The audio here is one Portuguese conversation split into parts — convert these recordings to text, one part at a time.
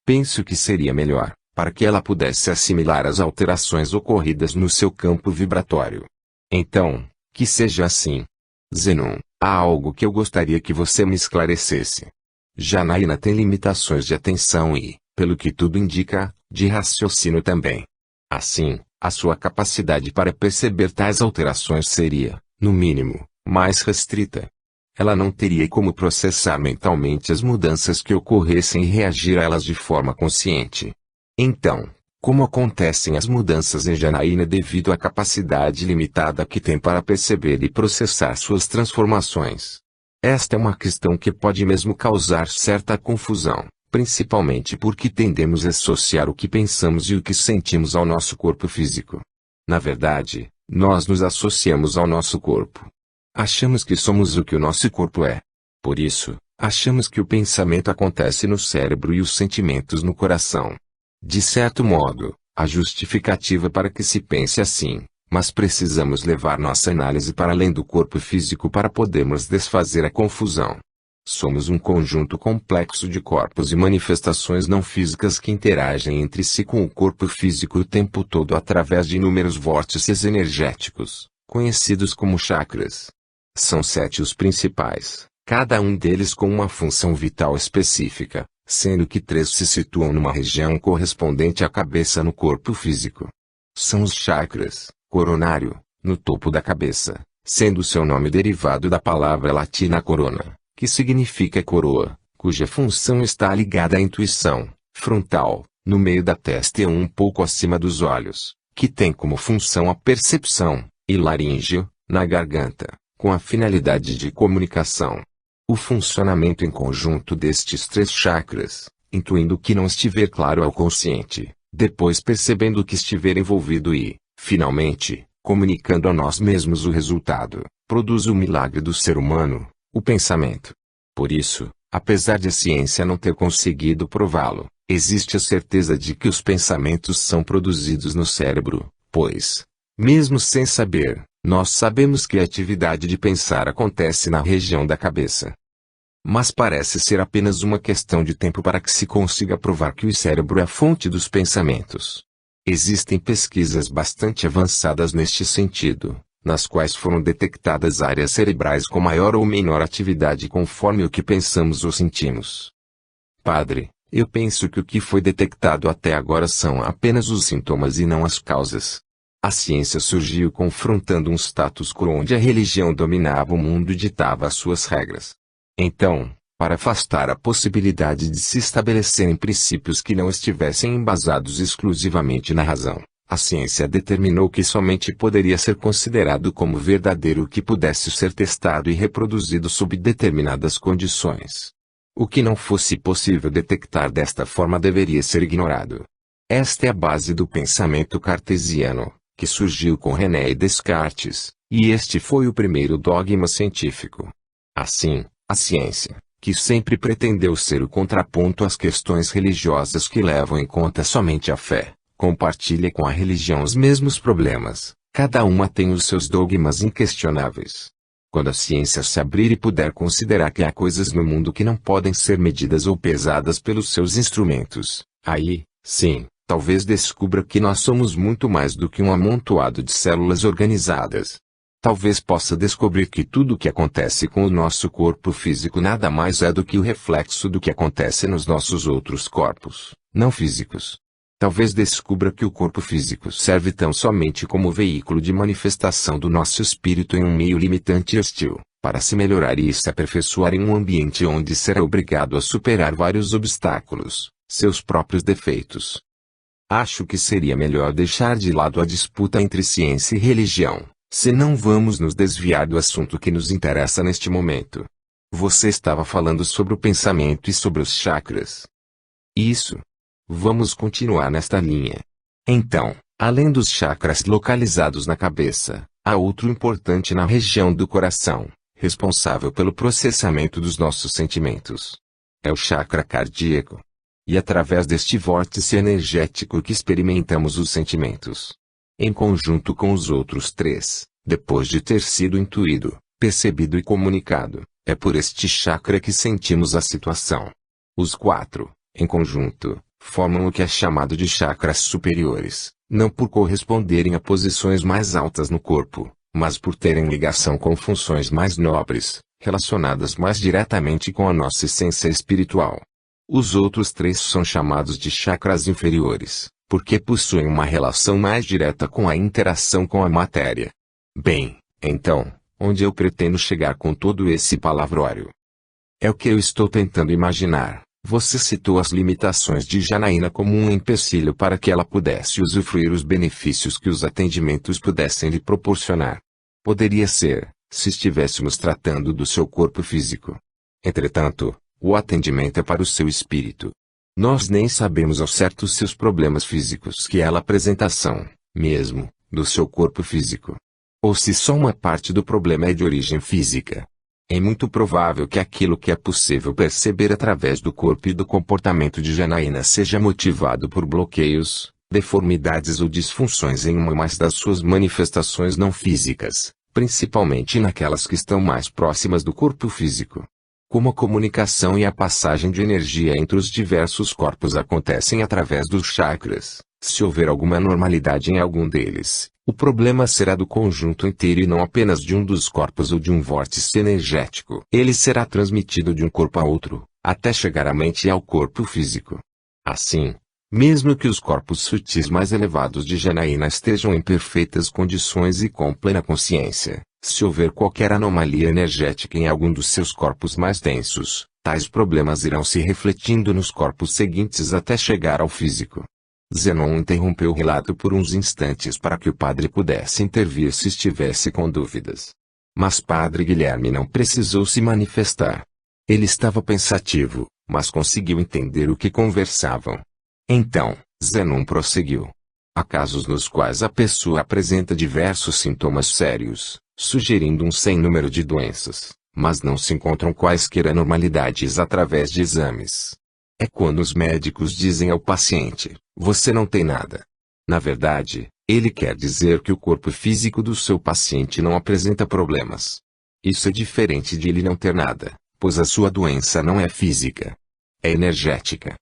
Penso que seria melhor, para que ela pudesse assimilar as alterações ocorridas no seu campo vibratório. Então, que seja assim. Zenon, há algo que eu gostaria que você me esclarecesse. Janaína tem limitações de atenção e, pelo que tudo indica, de raciocínio também. Assim, a sua capacidade para perceber tais alterações seria, no mínimo, mais restrita. Ela não teria como processar mentalmente as mudanças que ocorressem e reagir a elas de forma consciente. Então, como acontecem as mudanças em Janaína devido à capacidade limitada que tem para perceber e processar suas transformações? Esta é uma questão que pode mesmo causar certa confusão, principalmente porque tendemos a associar o que pensamos e o que sentimos ao nosso corpo físico. Na verdade, nós nos associamos ao nosso corpo. Achamos que somos o que o nosso corpo é. Por isso, achamos que o pensamento acontece no cérebro e os sentimentos no coração. De certo modo, há justificativa para que se pense assim, mas precisamos levar nossa análise para além do corpo físico para podermos desfazer a confusão. Somos um conjunto complexo de corpos e manifestações não físicas que interagem entre si com o corpo físico o tempo todo através de inúmeros vórtices energéticos, conhecidos como chakras. São 7 os principais, cada um deles com uma função vital específica, sendo que 3 se situam numa região correspondente à cabeça no corpo físico. São os chakras, coronário, no topo da cabeça, sendo seu nome derivado da palavra latina corona, que significa coroa, cuja função está ligada à intuição, frontal, no meio da testa e um pouco acima dos olhos, que tem como função a percepção, e laríngeo, na garganta, com a finalidade de comunicação. O funcionamento em conjunto destes 3 chakras, intuindo o que não estiver claro ao consciente, depois percebendo o que estiver envolvido e, finalmente, comunicando a nós mesmos o resultado, produz o milagre do ser humano, o pensamento. Por isso, apesar de a ciência não ter conseguido prová-lo, existe a certeza de que os pensamentos são produzidos no cérebro, pois, mesmo sem saber, nós sabemos que a atividade de pensar acontece na região da cabeça. Mas parece ser apenas uma questão de tempo para que se consiga provar que o cérebro é a fonte dos pensamentos. Existem pesquisas bastante avançadas neste sentido, nas quais foram detectadas áreas cerebrais com maior ou menor atividade conforme o que pensamos ou sentimos. Padre, eu penso que o que foi detectado até agora são apenas os sintomas e não as causas. A ciência surgiu confrontando um status quo onde a religião dominava o mundo e ditava as suas regras. Então, para afastar a possibilidade de se estabelecerem princípios que não estivessem embasados exclusivamente na razão, a ciência determinou que somente poderia ser considerado como verdadeiro o que pudesse ser testado e reproduzido sob determinadas condições. O que não fosse possível detectar desta forma deveria ser ignorado. Esta é a base do pensamento cartesiano, que surgiu com René Descartes, e este foi o primeiro dogma científico. Assim, a ciência, que sempre pretendeu ser o contraponto às questões religiosas que levam em conta somente a fé, compartilha com a religião os mesmos problemas, cada uma tem os seus dogmas inquestionáveis. Quando a ciência se abrir e puder considerar que há coisas no mundo que não podem ser medidas ou pesadas pelos seus instrumentos, aí, sim, talvez descubra que nós somos muito mais do que um amontoado de células organizadas. Talvez possa descobrir que tudo o que acontece com o nosso corpo físico nada mais é do que o reflexo do que acontece nos nossos outros corpos, não físicos. Talvez descubra que o corpo físico serve tão somente como veículo de manifestação do nosso espírito em um meio limitante e hostil, para se melhorar e se aperfeiçoar em um ambiente onde será obrigado a superar vários obstáculos, seus próprios defeitos. Acho que seria melhor deixar de lado a disputa entre ciência e religião, senão vamos nos desviar do assunto que nos interessa neste momento. Você estava falando sobre o pensamento e sobre os chakras. Isso. Vamos continuar nesta linha. Então, além dos chakras localizados na cabeça, há outro importante na região do coração, responsável pelo processamento dos nossos sentimentos. É o chakra cardíaco. E através deste vórtice energético que experimentamos os sentimentos. Em conjunto com os outros 3, depois de ter sido intuído, percebido e comunicado, é por este chakra que sentimos a situação. Os 4, em conjunto, formam o que é chamado de chakras superiores, não por corresponderem a posições mais altas no corpo, mas por terem ligação com funções mais nobres, relacionadas mais diretamente com a nossa essência espiritual. Os outros três são chamados de chakras inferiores, porque possuem uma relação mais direta com a interação com a matéria. Bem, então, onde eu pretendo chegar com todo esse palavrório? É o que eu estou tentando imaginar. Você citou as limitações de Janaína como um empecilho para que ela pudesse usufruir os benefícios que os atendimentos pudessem lhe proporcionar. Poderia ser, se estivéssemos tratando do seu corpo físico. Entretanto, o atendimento é para o seu espírito. Nós nem sabemos ao certo se os problemas físicos que ela apresenta são, mesmo, do seu corpo físico. Ou se só uma parte do problema é de origem física. É muito provável que aquilo que é possível perceber através do corpo e do comportamento de Janaína seja motivado por bloqueios, deformidades ou disfunções em uma ou mais das suas manifestações não físicas, principalmente naquelas que estão mais próximas do corpo físico. Como a comunicação e a passagem de energia entre os diversos corpos acontecem através dos chakras, se houver alguma anormalidade em algum deles, o problema será do conjunto inteiro e não apenas de um dos corpos ou de um vórtice energético. Ele será transmitido de um corpo a outro, até chegar à mente e ao corpo físico. Assim, mesmo que os corpos sutis mais elevados de Janaína estejam em perfeitas condições e com plena consciência, se houver qualquer anomalia energética em algum dos seus corpos mais densos, tais problemas irão se refletindo nos corpos seguintes até chegar ao físico. Zenon interrompeu o relato por uns instantes para que o padre pudesse intervir se estivesse com dúvidas. Mas padre Guilherme não precisou se manifestar. Ele estava pensativo, mas conseguiu entender o que conversavam. Então, Zenon prosseguiu. Há casos nos quais a pessoa apresenta diversos sintomas sérios, sugerindo um sem número de doenças, mas não se encontram quaisquer anormalidades através de exames. É quando os médicos dizem ao paciente, você não tem nada. Na verdade, ele quer dizer que o corpo físico do seu paciente não apresenta problemas. Isso é diferente de ele não ter nada, pois a sua doença não é física. É energética.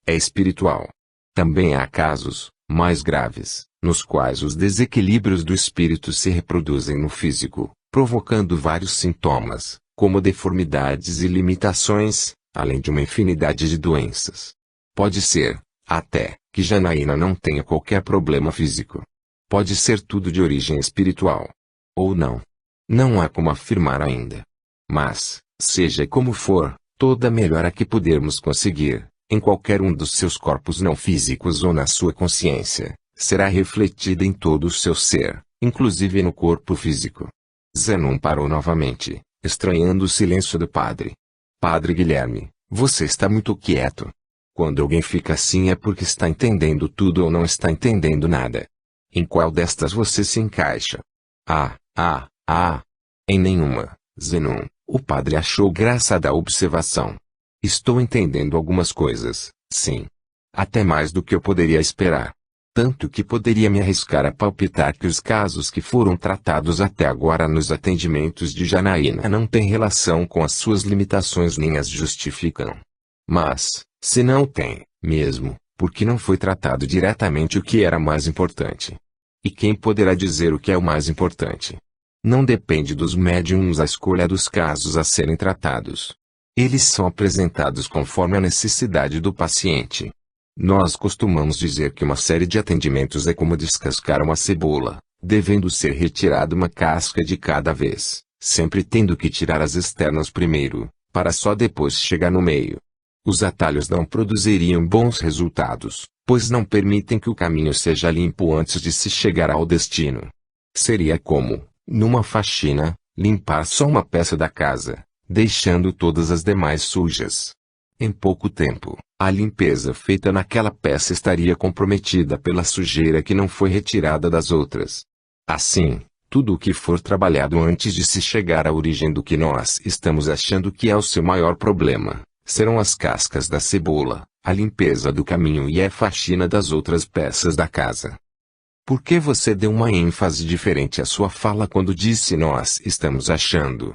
É espiritual. Também há casos, mais graves, nos quais os desequilíbrios do espírito se reproduzem no físico, provocando vários sintomas, como deformidades e limitações, além de uma infinidade de doenças. Pode ser, até, que Janaína não tenha qualquer problema físico. Pode ser tudo de origem espiritual. Ou não. Não há como afirmar ainda. Mas, seja como for, toda melhora que pudermos conseguir, em qualquer um dos seus corpos não físicos ou na sua consciência, será refletida em todo o seu ser, inclusive no corpo físico. Zenon parou novamente, estranhando o silêncio do padre. Padre Guilherme, você está muito quieto. Quando alguém fica assim é porque está entendendo tudo ou não está entendendo nada. Em qual destas você se encaixa? Em nenhuma, Zenon. O padre achou graça da observação. Estou entendendo algumas coisas, sim. Até mais do que eu poderia esperar. Tanto que poderia me arriscar a palpitar que os casos que foram tratados até agora nos atendimentos de Janaína não têm relação com as suas limitações nem as justificam. Mas, se não tem, mesmo, porque não foi tratado diretamente o que era mais importante. E quem poderá dizer o que é o mais importante? Não depende dos médiums a escolha dos casos a serem tratados. Eles são apresentados conforme a necessidade do paciente. Nós costumamos dizer que uma série de atendimentos é como descascar uma cebola, devendo ser retirada uma casca de cada vez, sempre tendo que tirar as externas primeiro, para só depois chegar no meio. Os atalhos não produziriam bons resultados, pois não permitem que o caminho seja limpo antes de se chegar ao destino. Seria como, numa faxina, limpar só uma peça da casa, deixando todas as demais sujas. Em pouco tempo, a limpeza feita naquela peça estaria comprometida pela sujeira que não foi retirada das outras. Assim, tudo o que for trabalhado antes de se chegar à origem do que nós estamos achando que é o seu maior problema, serão as cascas da cebola, a limpeza do caminho e a faxina das outras peças da casa. Por que você deu uma ênfase diferente à sua fala quando disse nós estamos achando?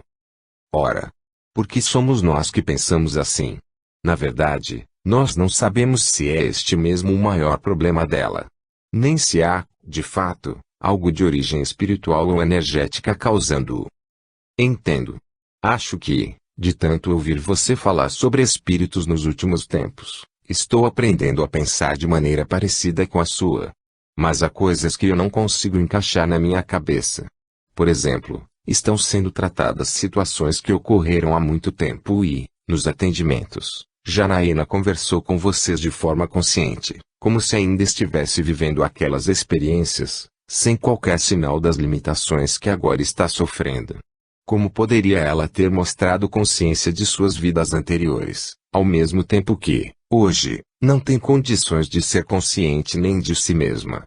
Ora, porque somos nós que pensamos assim. Na verdade, Nós não sabemos se é este mesmo o maior problema dela. Nem se há, de fato, algo de origem espiritual ou energética causando-o. Entendo. Acho que, de tanto ouvir você falar sobre espíritos nos últimos tempos, estou aprendendo a pensar de maneira parecida com a sua. Mas há coisas que eu não consigo encaixar na minha cabeça. Por exemplo, estão sendo tratadas situações que ocorreram há muito tempo e, nos atendimentos, Janaína conversou com vocês de forma consciente, como se ainda estivesse vivendo aquelas experiências, sem qualquer sinal das limitações que agora está sofrendo. Como poderia ela ter mostrado consciência de suas vidas anteriores, ao mesmo tempo que, hoje, não tem condições de ser consciente nem de si mesma?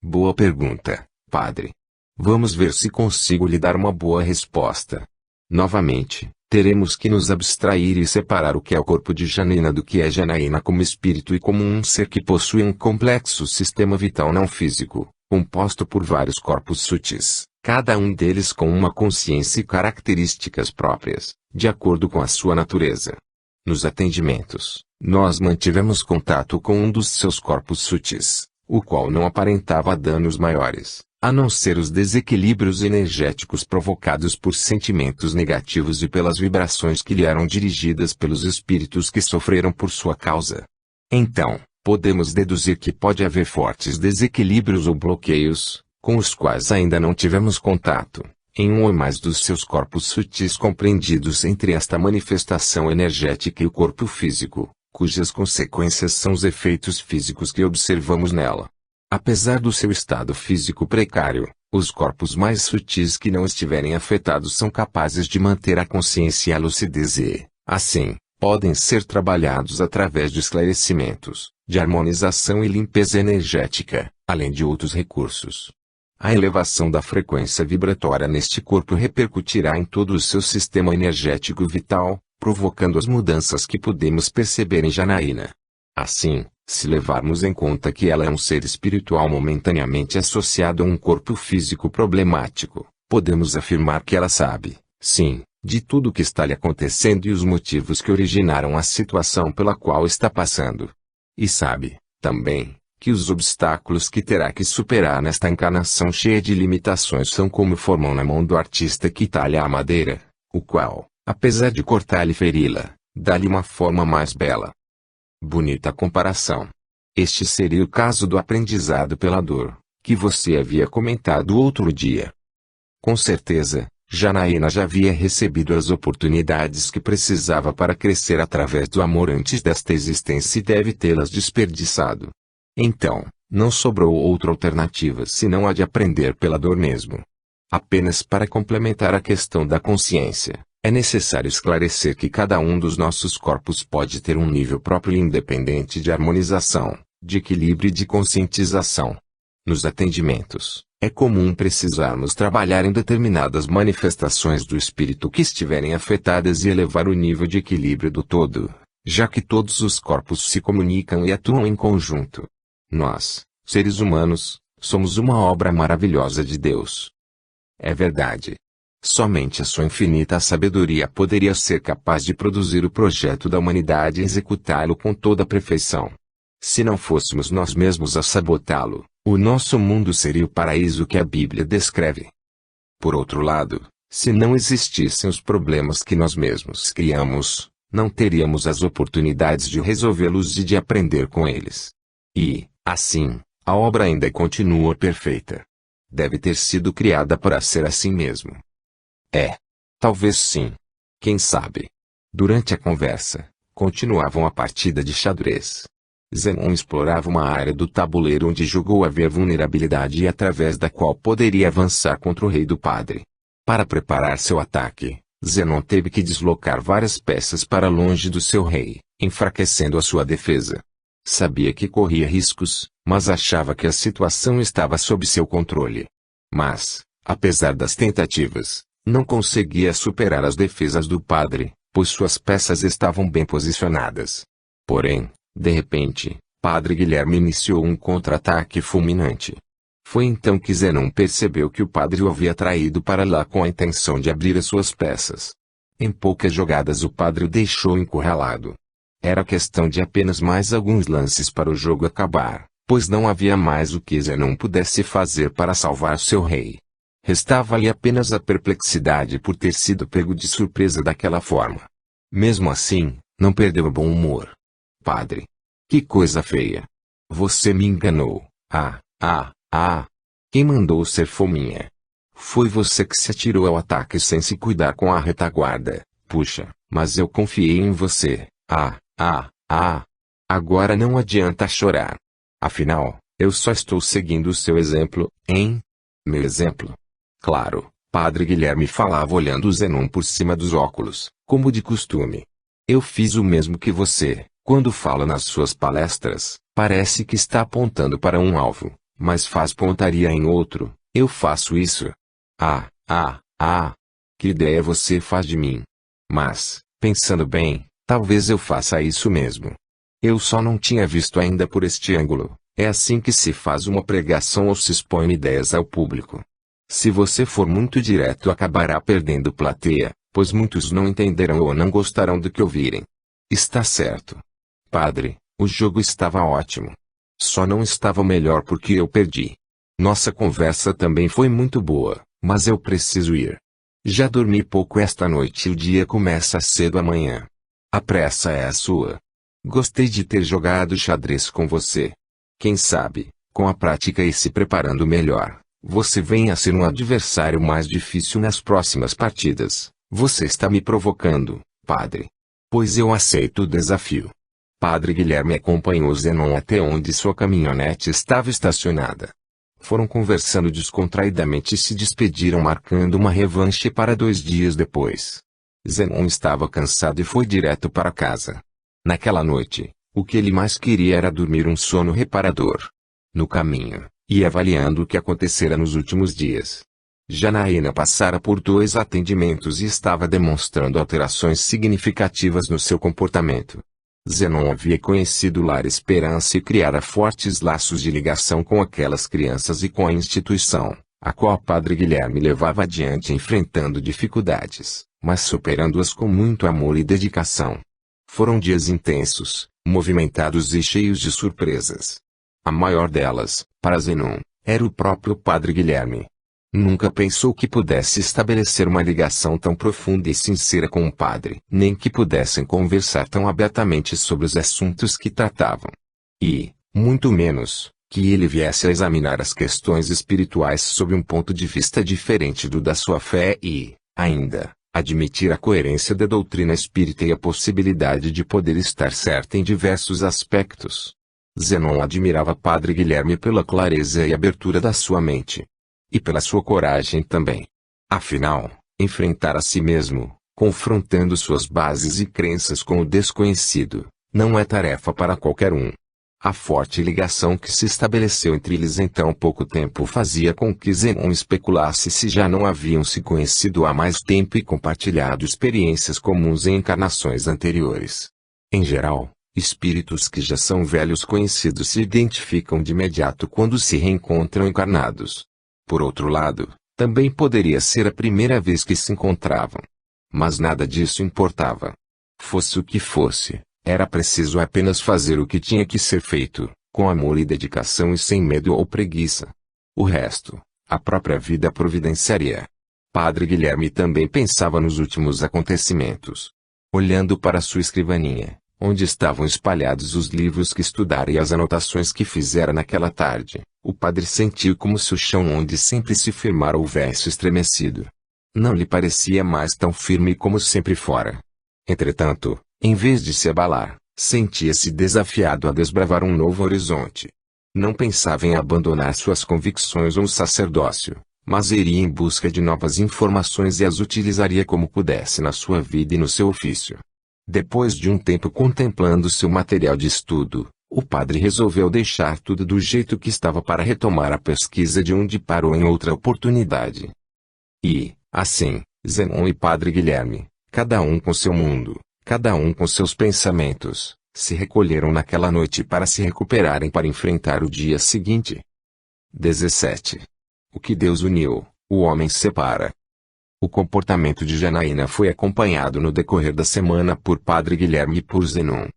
Boa pergunta, padre. Vamos ver se consigo lhe dar uma boa resposta. Novamente, teremos que nos abstrair e separar o que é o corpo de Janaína do que é Janaína como espírito e como um ser que possui um complexo sistema vital não físico, composto por vários corpos sutis, cada um deles com uma consciência e características próprias, de acordo com a sua natureza. Nos atendimentos, nós mantivemos contato com um dos seus corpos sutis, o qual não aparentava danos maiores, a não ser os desequilíbrios energéticos provocados por sentimentos negativos e pelas vibrações que lhe eram dirigidas pelos espíritos que sofreram por sua causa. Então, podemos deduzir que pode haver fortes desequilíbrios ou bloqueios, com os quais ainda não tivemos contato, em um ou mais dos seus corpos sutis compreendidos entre esta manifestação energética e o corpo físico, cujas consequências são os efeitos físicos que observamos nela. Apesar do seu estado físico precário, os corpos mais sutis que não estiverem afetados são capazes de manter a consciência e a lucidez e, assim, podem ser trabalhados através de esclarecimentos, de harmonização e limpeza energética, além de outros recursos. A elevação da frequência vibratória neste corpo repercutirá em todo o seu sistema energético vital, provocando as mudanças que podemos perceber em Janaína. Assim, se levarmos em conta que ela é um ser espiritual momentaneamente associado a um corpo físico problemático, podemos afirmar que ela sabe, sim, de tudo o que está lhe acontecendo e os motivos que originaram a situação pela qual está passando. E sabe, também, que os obstáculos que terá que superar nesta encarnação cheia de limitações são como formam na mão do artista que talha a madeira, o qual, apesar de cortá-la e feri-la, dá-lhe uma forma mais bela. Bonita comparação. Este seria o caso do aprendizado pela dor, que você havia comentado outro dia. Com certeza, Janaína já havia recebido as oportunidades que precisava para crescer através do amor antes desta existência e deve tê-las desperdiçado. Então, não sobrou outra alternativa senão a de aprender pela dor mesmo. Apenas para complementar a questão da consciência, é necessário esclarecer que cada um dos nossos corpos pode ter um nível próprio e independente de harmonização, de equilíbrio e de conscientização. Nos atendimentos, é comum precisarmos trabalhar em determinadas manifestações do espírito que estiverem afetadas e elevar o nível de equilíbrio do todo, já que todos os corpos se comunicam e atuam em conjunto. Nós, seres humanos, somos uma obra maravilhosa de Deus. É verdade. Somente a sua infinita sabedoria poderia ser capaz de produzir o projeto da humanidade e executá-lo com toda a perfeição. Se não fôssemos nós mesmos a sabotá-lo, o nosso mundo seria o paraíso que a Bíblia descreve. Por outro lado, se não existissem os problemas que nós mesmos criamos, não teríamos as oportunidades de resolvê-los e de aprender com eles. E, assim, a obra ainda continua perfeita. Deve ter sido criada para ser assim mesmo. Talvez sim. Quem sabe? Durante a conversa, continuavam a partida de xadrez. Zenon explorava uma área do tabuleiro onde julgou haver vulnerabilidade e através da qual poderia avançar contra o rei do padre. Para preparar seu ataque, Zenon teve que deslocar várias peças para longe do seu rei, enfraquecendo a sua defesa. Sabia que corria riscos, mas achava que a situação estava sob seu controle. Mas, apesar das tentativas, não conseguia superar as defesas do padre, pois suas peças estavam bem posicionadas. Porém, de repente, Padre Guilherme iniciou um contra-ataque fulminante. Foi então que Zenon percebeu que o padre o havia traído para lá com a intenção de abrir as suas peças. Em poucas jogadas o padre o deixou encurralado. Era questão de apenas mais alguns lances para o jogo acabar, pois não havia mais o que Zenon pudesse fazer para salvar seu rei. Restava-lhe apenas a perplexidade por ter sido pego de surpresa daquela forma. Mesmo assim, não perdeu o bom humor. Padre. Que coisa feia. Você me enganou. Quem mandou ser fominha? Foi você que se atirou ao ataque sem se cuidar com a retaguarda. Puxa, mas eu confiei em você. Agora não adianta chorar. Afinal, eu só estou seguindo o seu exemplo, hein? Meu exemplo? Claro, Padre Guilherme falava olhando Zenon por cima dos óculos, como de costume. Eu fiz o mesmo que você. Quando fala nas suas palestras, parece que está apontando para um alvo, mas faz pontaria em outro. Eu faço isso. Que ideia você faz de mim? Mas, pensando bem, talvez eu faça isso mesmo. Eu só não tinha visto ainda por este ângulo. É assim que se faz uma pregação ou se expõe ideias ao público. Se você for muito direto, acabará perdendo plateia, pois muitos não entenderão ou não gostarão do que ouvirem. Está certo. Padre, o jogo estava ótimo. Só não estava melhor porque eu perdi. Nossa conversa também foi muito boa, mas eu preciso ir. Já dormi pouco esta noite e o dia começa cedo amanhã. A pressa é a sua. Gostei de ter jogado xadrez com você. Quem sabe, com a prática e se preparando melhor, você venha a ser um adversário mais difícil nas próximas partidas. Você está me provocando, padre. Pois eu aceito o desafio. Padre Guilherme acompanhou Zenon até onde sua caminhonete estava estacionada. Foram conversando descontraidamente e se despediram marcando uma revanche para 2 dias depois. Zenon estava cansado e foi direto para casa. Naquela noite, o que ele mais queria era dormir um sono reparador. No caminho, ia avaliando o que acontecera nos últimos dias. Janaína passara por 2 atendimentos e estava demonstrando alterações significativas no seu comportamento. Zenon havia conhecido Lar Esperança e criara fortes laços de ligação com aquelas crianças e com a instituição, a qual Padre Guilherme levava adiante enfrentando dificuldades, mas superando-as com muito amor e dedicação. Foram dias intensos, movimentados e cheios de surpresas. A maior delas, para Zenon, era o próprio Padre Guilherme. Nunca pensou que pudesse estabelecer uma ligação tão profunda e sincera com o padre, nem que pudessem conversar tão abertamente sobre os assuntos que tratavam. E, muito menos, que ele viesse a examinar as questões espirituais sob um ponto de vista diferente do da sua fé e, ainda, admitir a coerência da doutrina espírita e a possibilidade de poder estar certa em diversos aspectos. Zenon admirava Padre Guilherme pela clareza e abertura da sua mente. E pela sua coragem também. Afinal, enfrentar a si mesmo, confrontando suas bases e crenças com o desconhecido, não é tarefa para qualquer um. A forte ligação que se estabeleceu entre eles em tão pouco tempo fazia com que Zenon especulasse se já não haviam se conhecido há mais tempo e compartilhado experiências comuns em encarnações anteriores. Em geral, espíritos que já são velhos conhecidos se identificam de imediato quando se reencontram encarnados. Por outro lado, também poderia ser a primeira vez que se encontravam. Mas nada disso importava. Fosse o que fosse, era preciso apenas fazer o que tinha que ser feito, com amor e dedicação e sem medo ou preguiça. O resto, a própria vida providenciaria. Padre Guilherme também pensava nos últimos acontecimentos. Olhando para sua escrivaninha, onde estavam espalhados os livros que estudara e as anotações que fizera naquela tarde, o padre sentiu como se o chão onde sempre se firmara houvesse estremecido. Não lhe parecia mais tão firme como sempre fora. Entretanto, em vez de se abalar, sentia-se desafiado a desbravar um novo horizonte. Não pensava em abandonar suas convicções ou o sacerdócio, mas iria em busca de novas informações e as utilizaria como pudesse na sua vida e no seu ofício. Depois de um tempo contemplando seu material de estudo, o padre resolveu deixar tudo do jeito que estava para retomar a pesquisa de onde parou em outra oportunidade. E, assim, Zenon e Padre Guilherme, cada um com seu mundo, cada um com seus pensamentos, se recolheram naquela noite para se recuperarem para enfrentar o dia seguinte. 17. O que Deus uniu, o homem separa. O comportamento de Janaína foi acompanhado no decorrer da semana por Padre Guilherme e por Zenon.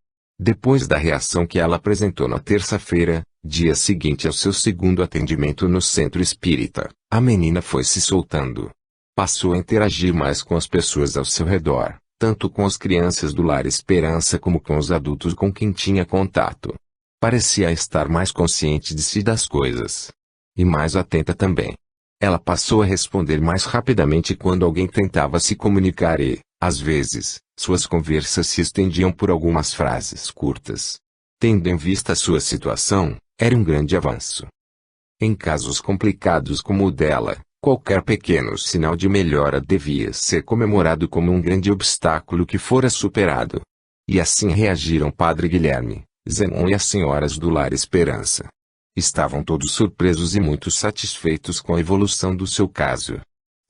Depois da reação que ela apresentou na terça-feira, dia seguinte ao seu segundo atendimento no centro espírita, a menina foi se soltando. Passou a interagir mais com as pessoas ao seu redor, tanto com as crianças do Lar Esperança como com os adultos com quem tinha contato. Parecia estar mais consciente de si e das coisas. E mais atenta também. Ela passou a responder mais rapidamente quando alguém tentava se comunicar e, às vezes, suas conversas se estendiam por algumas frases curtas. Tendo em vista a sua situação, era um grande avanço. Em casos complicados como o dela, qualquer pequeno sinal de melhora devia ser comemorado como um grande obstáculo que fora superado. E assim reagiram Padre Guilherme, Zenon e as senhoras do Lar Esperança. Estavam todos surpresos e muito satisfeitos com a evolução do seu caso.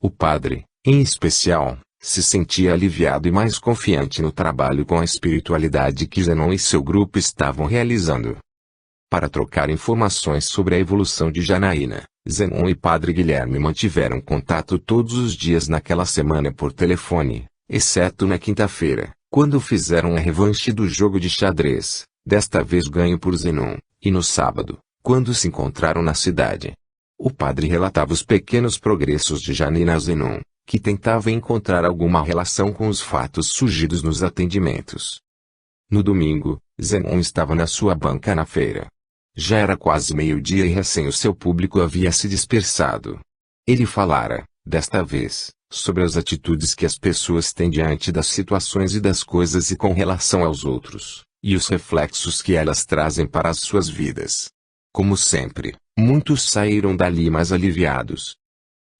O padre, em especial, se sentia aliviado e mais confiante no trabalho com a espiritualidade que Zenon e seu grupo estavam realizando. Para trocar informações sobre a evolução de Janaína, Zenon e Padre Guilherme mantiveram contato todos os dias naquela semana por telefone, exceto na quinta-feira, quando fizeram a revanche do jogo de xadrez, desta vez ganho por Zenon, e no sábado, quando se encontraram na cidade. O padre relatava os pequenos progressos de Janaína a Zenon, que tentava encontrar alguma relação com os fatos surgidos nos atendimentos. No domingo, Zenon estava na sua banca na feira. Já era quase meio-dia e recém o seu público havia se dispersado. Ele falara, desta vez, sobre as atitudes que as pessoas têm diante das situações e das coisas e com relação aos outros, e os reflexos que elas trazem para as suas vidas. Como sempre, muitos saíram dali mais aliviados.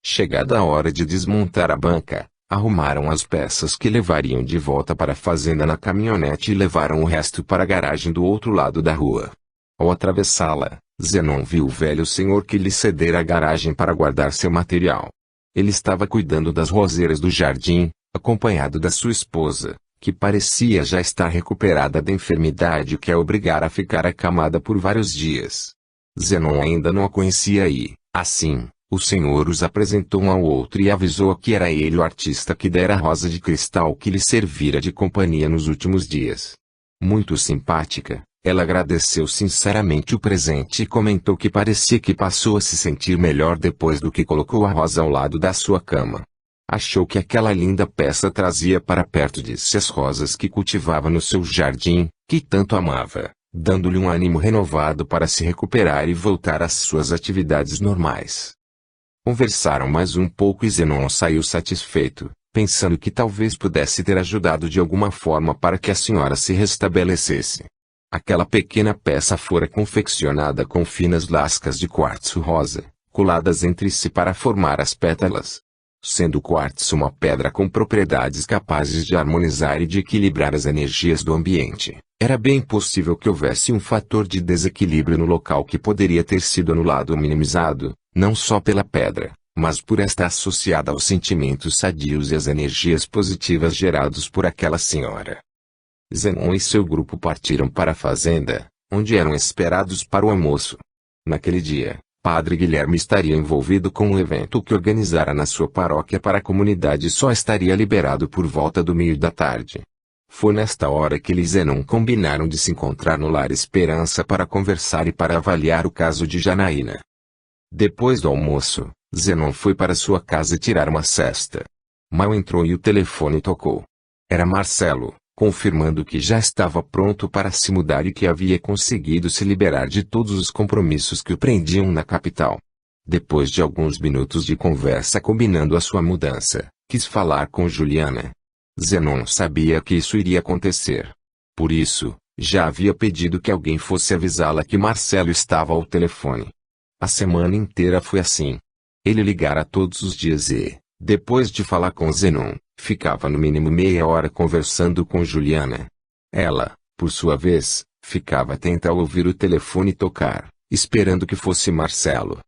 Chegada a hora de desmontar a banca, arrumaram as peças que levariam de volta para a fazenda na caminhonete e levaram o resto para a garagem do outro lado da rua. Ao atravessá-la, Zenon viu o velho senhor que lhe cedera a garagem para guardar seu material. Ele estava cuidando das roseiras do jardim, acompanhado da sua esposa, que parecia já estar recuperada da enfermidade que a obrigara a ficar acamada por vários dias. Zenon ainda não a conhecia e, assim, o senhor os apresentou um ao outro e avisou que era ele o artista que dera a rosa de cristal que lhe servira de companhia nos últimos dias. Muito simpática, ela agradeceu sinceramente o presente e comentou que parecia que passou a se sentir melhor depois do que colocou a rosa ao lado da sua cama. Achou que aquela linda peça trazia para perto de si as rosas que cultivava no seu jardim, que tanto amava, dando-lhe um ânimo renovado para se recuperar e voltar às suas atividades normais. Conversaram mais um pouco e Zenon saiu satisfeito, pensando que talvez pudesse ter ajudado de alguma forma para que a senhora se restabelecesse. Aquela pequena peça fora confeccionada com finas lascas de quartzo rosa, coladas entre si para formar as pétalas. Sendo o quartzo uma pedra com propriedades capazes de harmonizar e de equilibrar as energias do ambiente, era bem possível que houvesse um fator de desequilíbrio no local que poderia ter sido anulado ou minimizado, não só pela pedra, mas por estar associada aos sentimentos sadios e às energias positivas gerados por aquela senhora. Zenon e seu grupo partiram para a fazenda, onde eram esperados para o almoço. Naquele dia, Padre Guilherme estaria envolvido com um evento que organizara na sua paróquia para a comunidade e só estaria liberado por volta do meio da tarde. Foi nesta hora que ele e Zenon combinaram de se encontrar no Lar Esperança para conversar e para avaliar o caso de Janaína. Depois do almoço, Zenon foi para sua casa tirar uma sesta. Mal entrou e o telefone tocou. Era Marcelo, confirmando que já estava pronto para se mudar e que havia conseguido se liberar de todos os compromissos que o prendiam na capital. Depois de alguns minutos de conversa combinando a sua mudança, quis falar com Juliana. Zenon sabia que isso iria acontecer. Por isso, já havia pedido que alguém fosse avisá-la que Marcelo estava ao telefone. A semana inteira foi assim. Ele ligara todos os dias e, depois de falar com Zenon, ficava no mínimo meia hora conversando com Juliana. Ela, por sua vez, ficava atenta ao ouvir o telefone tocar, esperando que fosse Marcelo.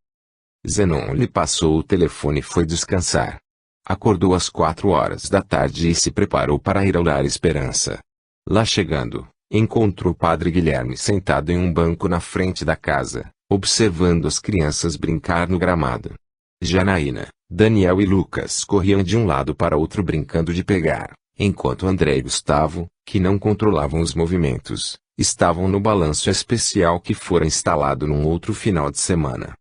Zenon lhe passou o telefone e foi descansar. Acordou às 4 horas da tarde e se preparou para ir ao Lar Esperança. Lá chegando, encontrou o Padre Guilherme sentado em um banco na frente da casa, observando as crianças brincar no gramado. Janaína, Daniel e Lucas corriam de um lado para outro brincando de pegar, enquanto André e Gustavo, que não controlavam os movimentos, estavam no balanço especial que fora instalado num outro final de semana.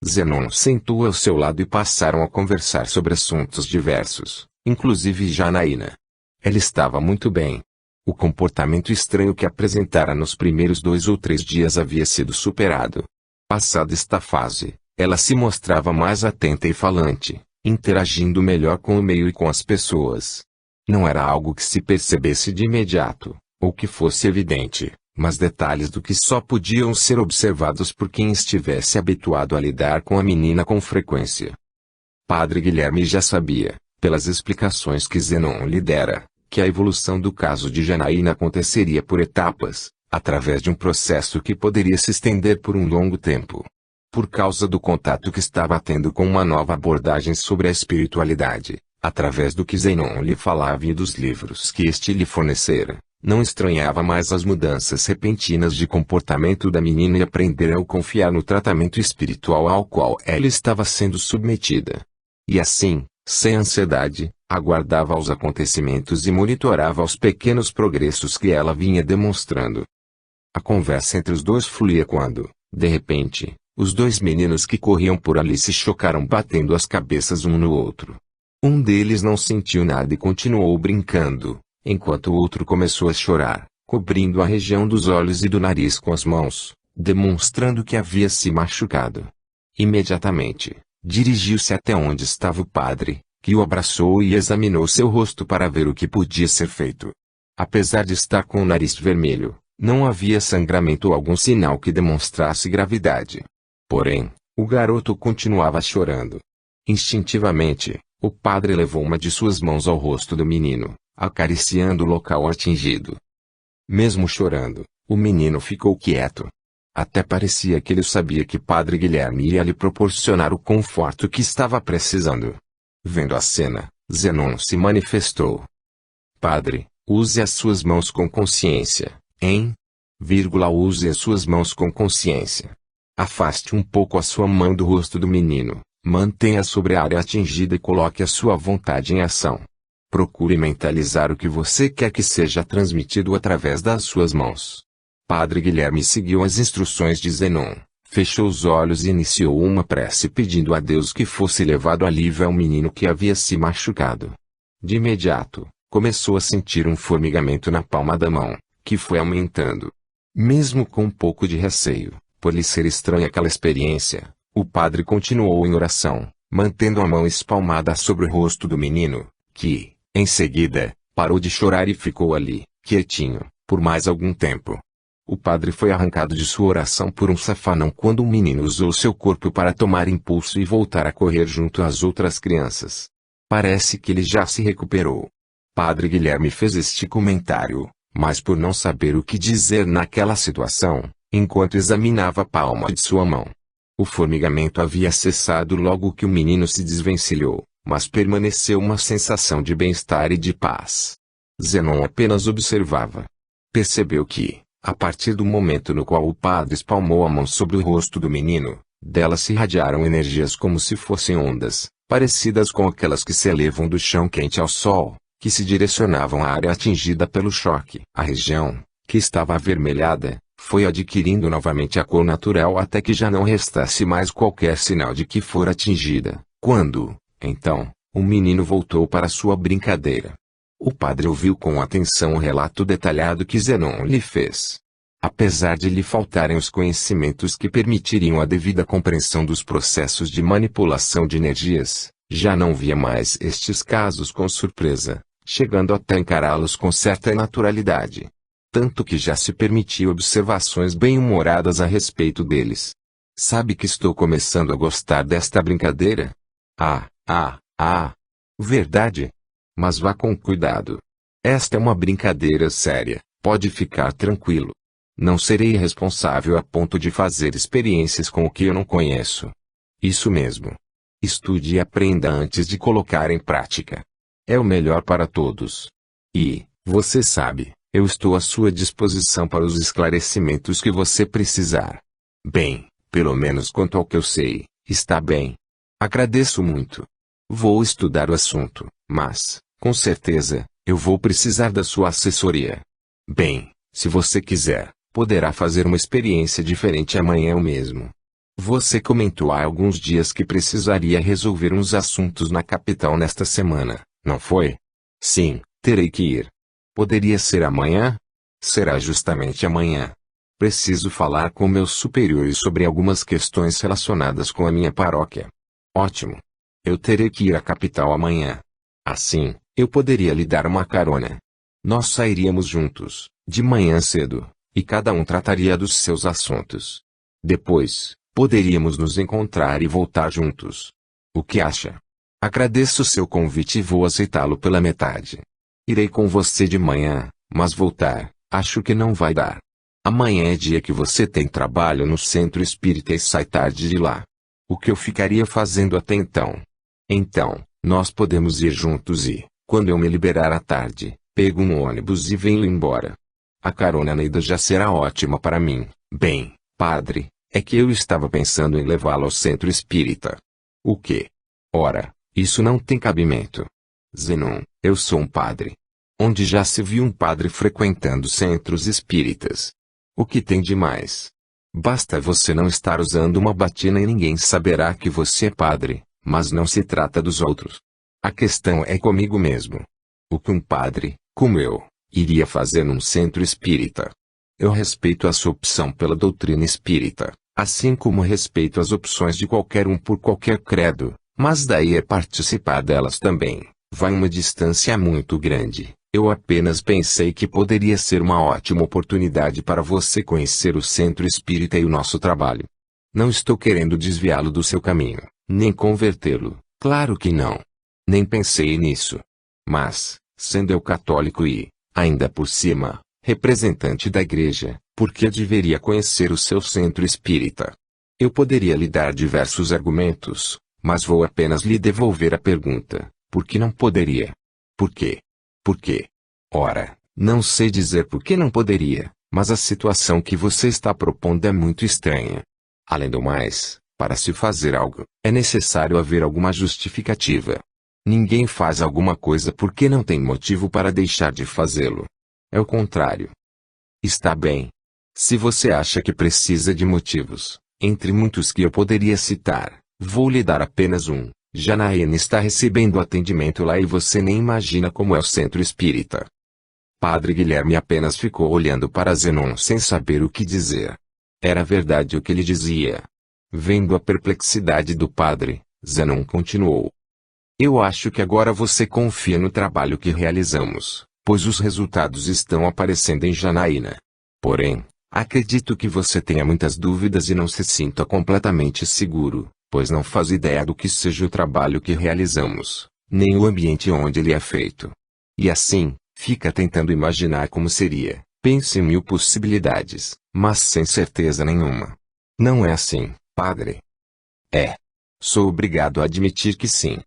Zenon sentou ao seu lado e passaram a conversar sobre assuntos diversos, inclusive Janaína. Ela estava muito bem. O comportamento estranho que apresentara nos primeiros 2 ou 3 dias havia sido superado. Passada esta fase, ela se mostrava mais atenta e falante, interagindo melhor com o meio e com as pessoas. Não era algo que se percebesse de imediato, ou que fosse evidente, mas detalhes do que só podiam ser observados por quem estivesse habituado a lidar com a menina com frequência. Padre Guilherme já sabia, pelas explicações que Zenon lhe dera, que a evolução do caso de Janaína aconteceria por etapas, através de um processo que poderia se estender por um longo tempo. Por causa do contato que estava tendo com uma nova abordagem sobre a espiritualidade, através do que Zenon lhe falava e dos livros que este lhe fornecera, não estranhava mais as mudanças repentinas de comportamento da menina e aprendera a confiar no tratamento espiritual ao qual ela estava sendo submetida. E assim, sem ansiedade, aguardava os acontecimentos e monitorava os pequenos progressos que ela vinha demonstrando. A conversa entre os dois fluía quando, de repente, os 2 meninos que corriam por ali se chocaram batendo as cabeças um no outro. Um deles não sentiu nada e continuou brincando, enquanto o outro começou a chorar, cobrindo a região dos olhos e do nariz com as mãos, demonstrando que havia se machucado. Imediatamente, dirigiu-se até onde estava o padre, que o abraçou e examinou seu rosto para ver o que podia ser feito. Apesar de estar com o nariz vermelho, não havia sangramento ou algum sinal que demonstrasse gravidade. Porém, o garoto continuava chorando. Instintivamente, o padre levou uma de suas mãos ao rosto do menino, acariciando o local atingido. Mesmo chorando, o menino ficou quieto. Até parecia que ele sabia que Padre Guilherme ia lhe proporcionar o conforto que estava precisando. Vendo a cena, Zenon se manifestou. Padre, use as suas mãos com consciência, hein? Use as suas mãos com consciência. Afaste um pouco a sua mão do rosto do menino, mantenha sobre a área atingida e coloque a sua vontade em ação. Procure mentalizar o que você quer que seja transmitido através das suas mãos. Padre Guilherme seguiu as instruções de Zenon, fechou os olhos e iniciou uma prece pedindo a Deus que fosse levado alívio ao menino que havia se machucado. De imediato, começou a sentir um formigamento na palma da mão, que foi aumentando. Mesmo com um pouco de receio, por lhe ser estranha aquela experiência, o padre continuou em oração, mantendo a mão espalmada sobre o rosto do menino, que, em seguida, parou de chorar e ficou ali, quietinho, por mais algum tempo. O padre foi arrancado de sua oração por um safanão quando o menino usou seu corpo para tomar impulso e voltar a correr junto às outras crianças. Parece que ele já se recuperou. Padre Guilherme fez este comentário, mas por não saber o que dizer naquela situação, enquanto examinava a palma de sua mão. O formigamento havia cessado logo que o menino se desvencilhou, mas permaneceu uma sensação de bem-estar e de paz. Zenon apenas observava. Percebeu que, a partir do momento no qual o padre espalmou a mão sobre o rosto do menino, dela se irradiaram energias como se fossem ondas, parecidas com aquelas que se elevam do chão quente ao sol, que se direcionavam à área atingida pelo choque. A região, que estava avermelhada, foi adquirindo novamente a cor natural até que já não restasse mais qualquer sinal de que fora atingida, quando, então, o menino voltou para sua brincadeira. O padre ouviu com atenção o relato detalhado que Zenon lhe fez. Apesar de lhe faltarem os conhecimentos que permitiriam a devida compreensão dos processos de manipulação de energias, já não via mais estes casos com surpresa, chegando até encará-los com certa naturalidade. Tanto que já se permitia observações bem-humoradas a respeito deles. Sabe que estou começando a gostar desta brincadeira? Verdade? Mas vá com cuidado. Esta é uma brincadeira séria, pode ficar tranquilo. Não serei responsável a ponto de fazer experiências com o que eu não conheço. Isso mesmo. Estude e aprenda antes de colocar em prática. É o melhor para todos. E, você sabe, eu estou à sua disposição para os esclarecimentos que você precisar. Bem, pelo menos quanto ao que eu sei, está bem. Agradeço muito. Vou estudar o assunto, mas, com certeza, eu vou precisar da sua assessoria. Bem, Se você quiser, poderá fazer uma experiência diferente amanhã mesmo. Você comentou há alguns dias que precisaria resolver uns assuntos na capital nesta semana, não foi? Sim, terei que ir. Poderia ser amanhã? Será justamente amanhã. Preciso falar com meus superiores sobre algumas questões relacionadas com a minha paróquia. Ótimo. Eu terei que ir à capital amanhã. Assim, eu poderia lhe dar uma carona. Nós sairíamos juntos, de manhã cedo, e cada um trataria dos seus assuntos. Depois, poderíamos nos encontrar e voltar juntos. O que acha? Agradeço seu convite e vou aceitá-lo pela metade. Irei com você de manhã, mas voltar, acho que não vai dar. Amanhã é dia que você tem trabalho no centro espírita e sai tarde de lá. O que eu ficaria fazendo até então? Então, nós podemos ir juntos e, quando eu me liberar à tarde, pego um ônibus e venho embora. A carona na ida já será ótima para mim. Bem, padre, é que eu estava pensando em levá-lo ao centro espírita. O quê? Ora, isso não tem cabimento. Zenon, eu sou um padre. Onde já se viu um padre frequentando centros espíritas? O que tem de mais? Basta você não estar usando uma batina e ninguém saberá que você é padre, mas não se trata dos outros. A questão é comigo mesmo. O que um padre, como eu, iria fazer num centro espírita? Eu respeito a sua opção pela doutrina espírita, assim como respeito as opções de qualquer um por qualquer credo, mas daí a participar delas também, vai uma distância muito grande. Eu apenas pensei que poderia ser uma ótima oportunidade para você conhecer o centro espírita e o nosso trabalho. Não estou querendo desviá-lo do seu caminho, nem convertê-lo, claro que não. Nem pensei nisso. Mas, sendo eu católico e, ainda por cima, representante da igreja, por que deveria conhecer o seu centro espírita? Eu poderia lhe dar diversos argumentos, mas vou apenas lhe devolver a pergunta: por que não poderia? Por quê? Por quê? Ora, não sei dizer por que não poderia, mas a situação que você está propondo é muito estranha. Além do mais, para se fazer algo, é necessário haver alguma justificativa. Ninguém faz alguma coisa porque não tem motivo para deixar de fazê-lo. É o contrário. Está bem. Se você acha que precisa de motivos, entre muitos que eu poderia citar, vou lhe dar apenas um. Janaína está recebendo atendimento lá e você nem imagina como é o centro espírita. Padre Guilherme apenas ficou olhando para Zenon sem saber o que dizer. Era verdade o que ele dizia. Vendo a perplexidade do padre, Zenon continuou. Eu acho que agora você confia no trabalho que realizamos, pois os resultados estão aparecendo em Janaína. Porém, acredito que você tenha muitas dúvidas e não se sinta completamente seguro, pois não faz ideia do que seja o trabalho que realizamos, nem o ambiente onde ele é feito. E assim, fica tentando imaginar como seria, pense em 1000 possibilidades, mas sem certeza nenhuma. Não é assim, padre? É. Sou obrigado a admitir que sim.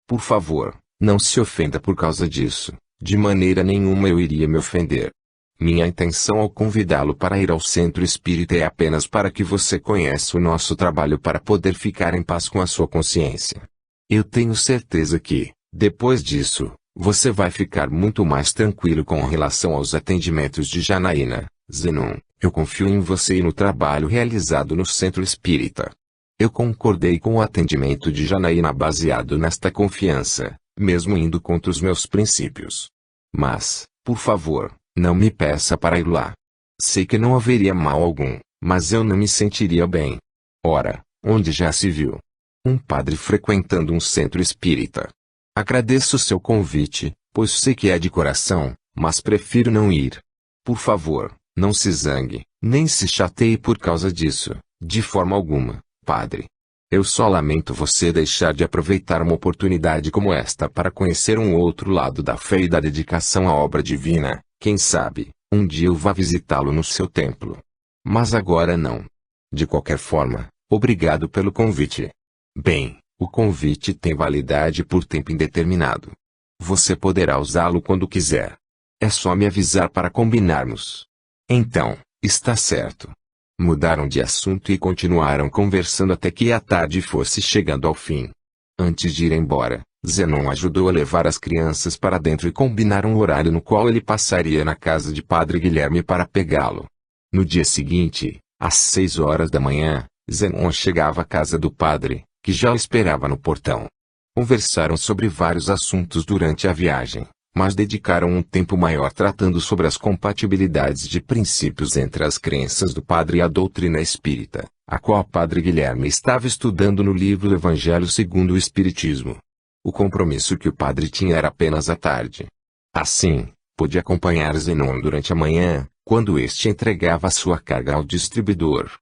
Por favor, não se ofenda por causa disso, de maneira nenhuma eu iria me ofender. Minha intenção ao convidá-lo para ir ao centro espírita é apenas para que você conheça o nosso trabalho para poder ficar em paz com a sua consciência. Eu tenho certeza que, depois disso, você vai ficar muito mais tranquilo com relação aos atendimentos de Janaína. Zenon, eu confio em você e no trabalho realizado no centro espírita. Eu concordei com o atendimento de Janaína baseado nesta confiança, mesmo indo contra os meus princípios. Mas, por favor, não me peça para ir lá. Sei que não haveria mal algum, mas eu não me sentiria bem. Ora, onde já se viu um padre frequentando um centro espírita? Agradeço seu convite, pois sei que é de coração, mas prefiro não ir. Por favor, não se zangue, nem se chateie por causa disso, de forma alguma, padre. Eu só lamento você deixar de aproveitar uma oportunidade como esta para conhecer um outro lado da fé e da dedicação à obra divina. Quem sabe, um dia eu vá visitá-lo no seu templo. Mas agora não. De qualquer forma, obrigado pelo convite. Bem, o convite tem validade por tempo indeterminado. Você poderá usá-lo quando quiser. É só me avisar para combinarmos. Então, está certo. Mudaram de assunto e continuaram conversando até que a tarde fosse chegando ao fim. Antes de ir embora, Zenon ajudou a levar as crianças para dentro e combinar um horário no qual ele passaria na casa de Padre Guilherme para pegá-lo. No dia seguinte, às 6 horas da manhã, Zenon chegava à casa do padre, que já o esperava no portão. Conversaram sobre vários assuntos durante a viagem, mas dedicaram um tempo maior tratando sobre as compatibilidades de princípios entre as crenças do padre e a doutrina espírita, a qual Padre Guilherme estava estudando no livro Evangelho segundo o Espiritismo. O compromisso que o padre tinha era apenas à tarde. Assim, pôde acompanhar Zenon durante a manhã, quando este entregava sua carga ao distribuidor.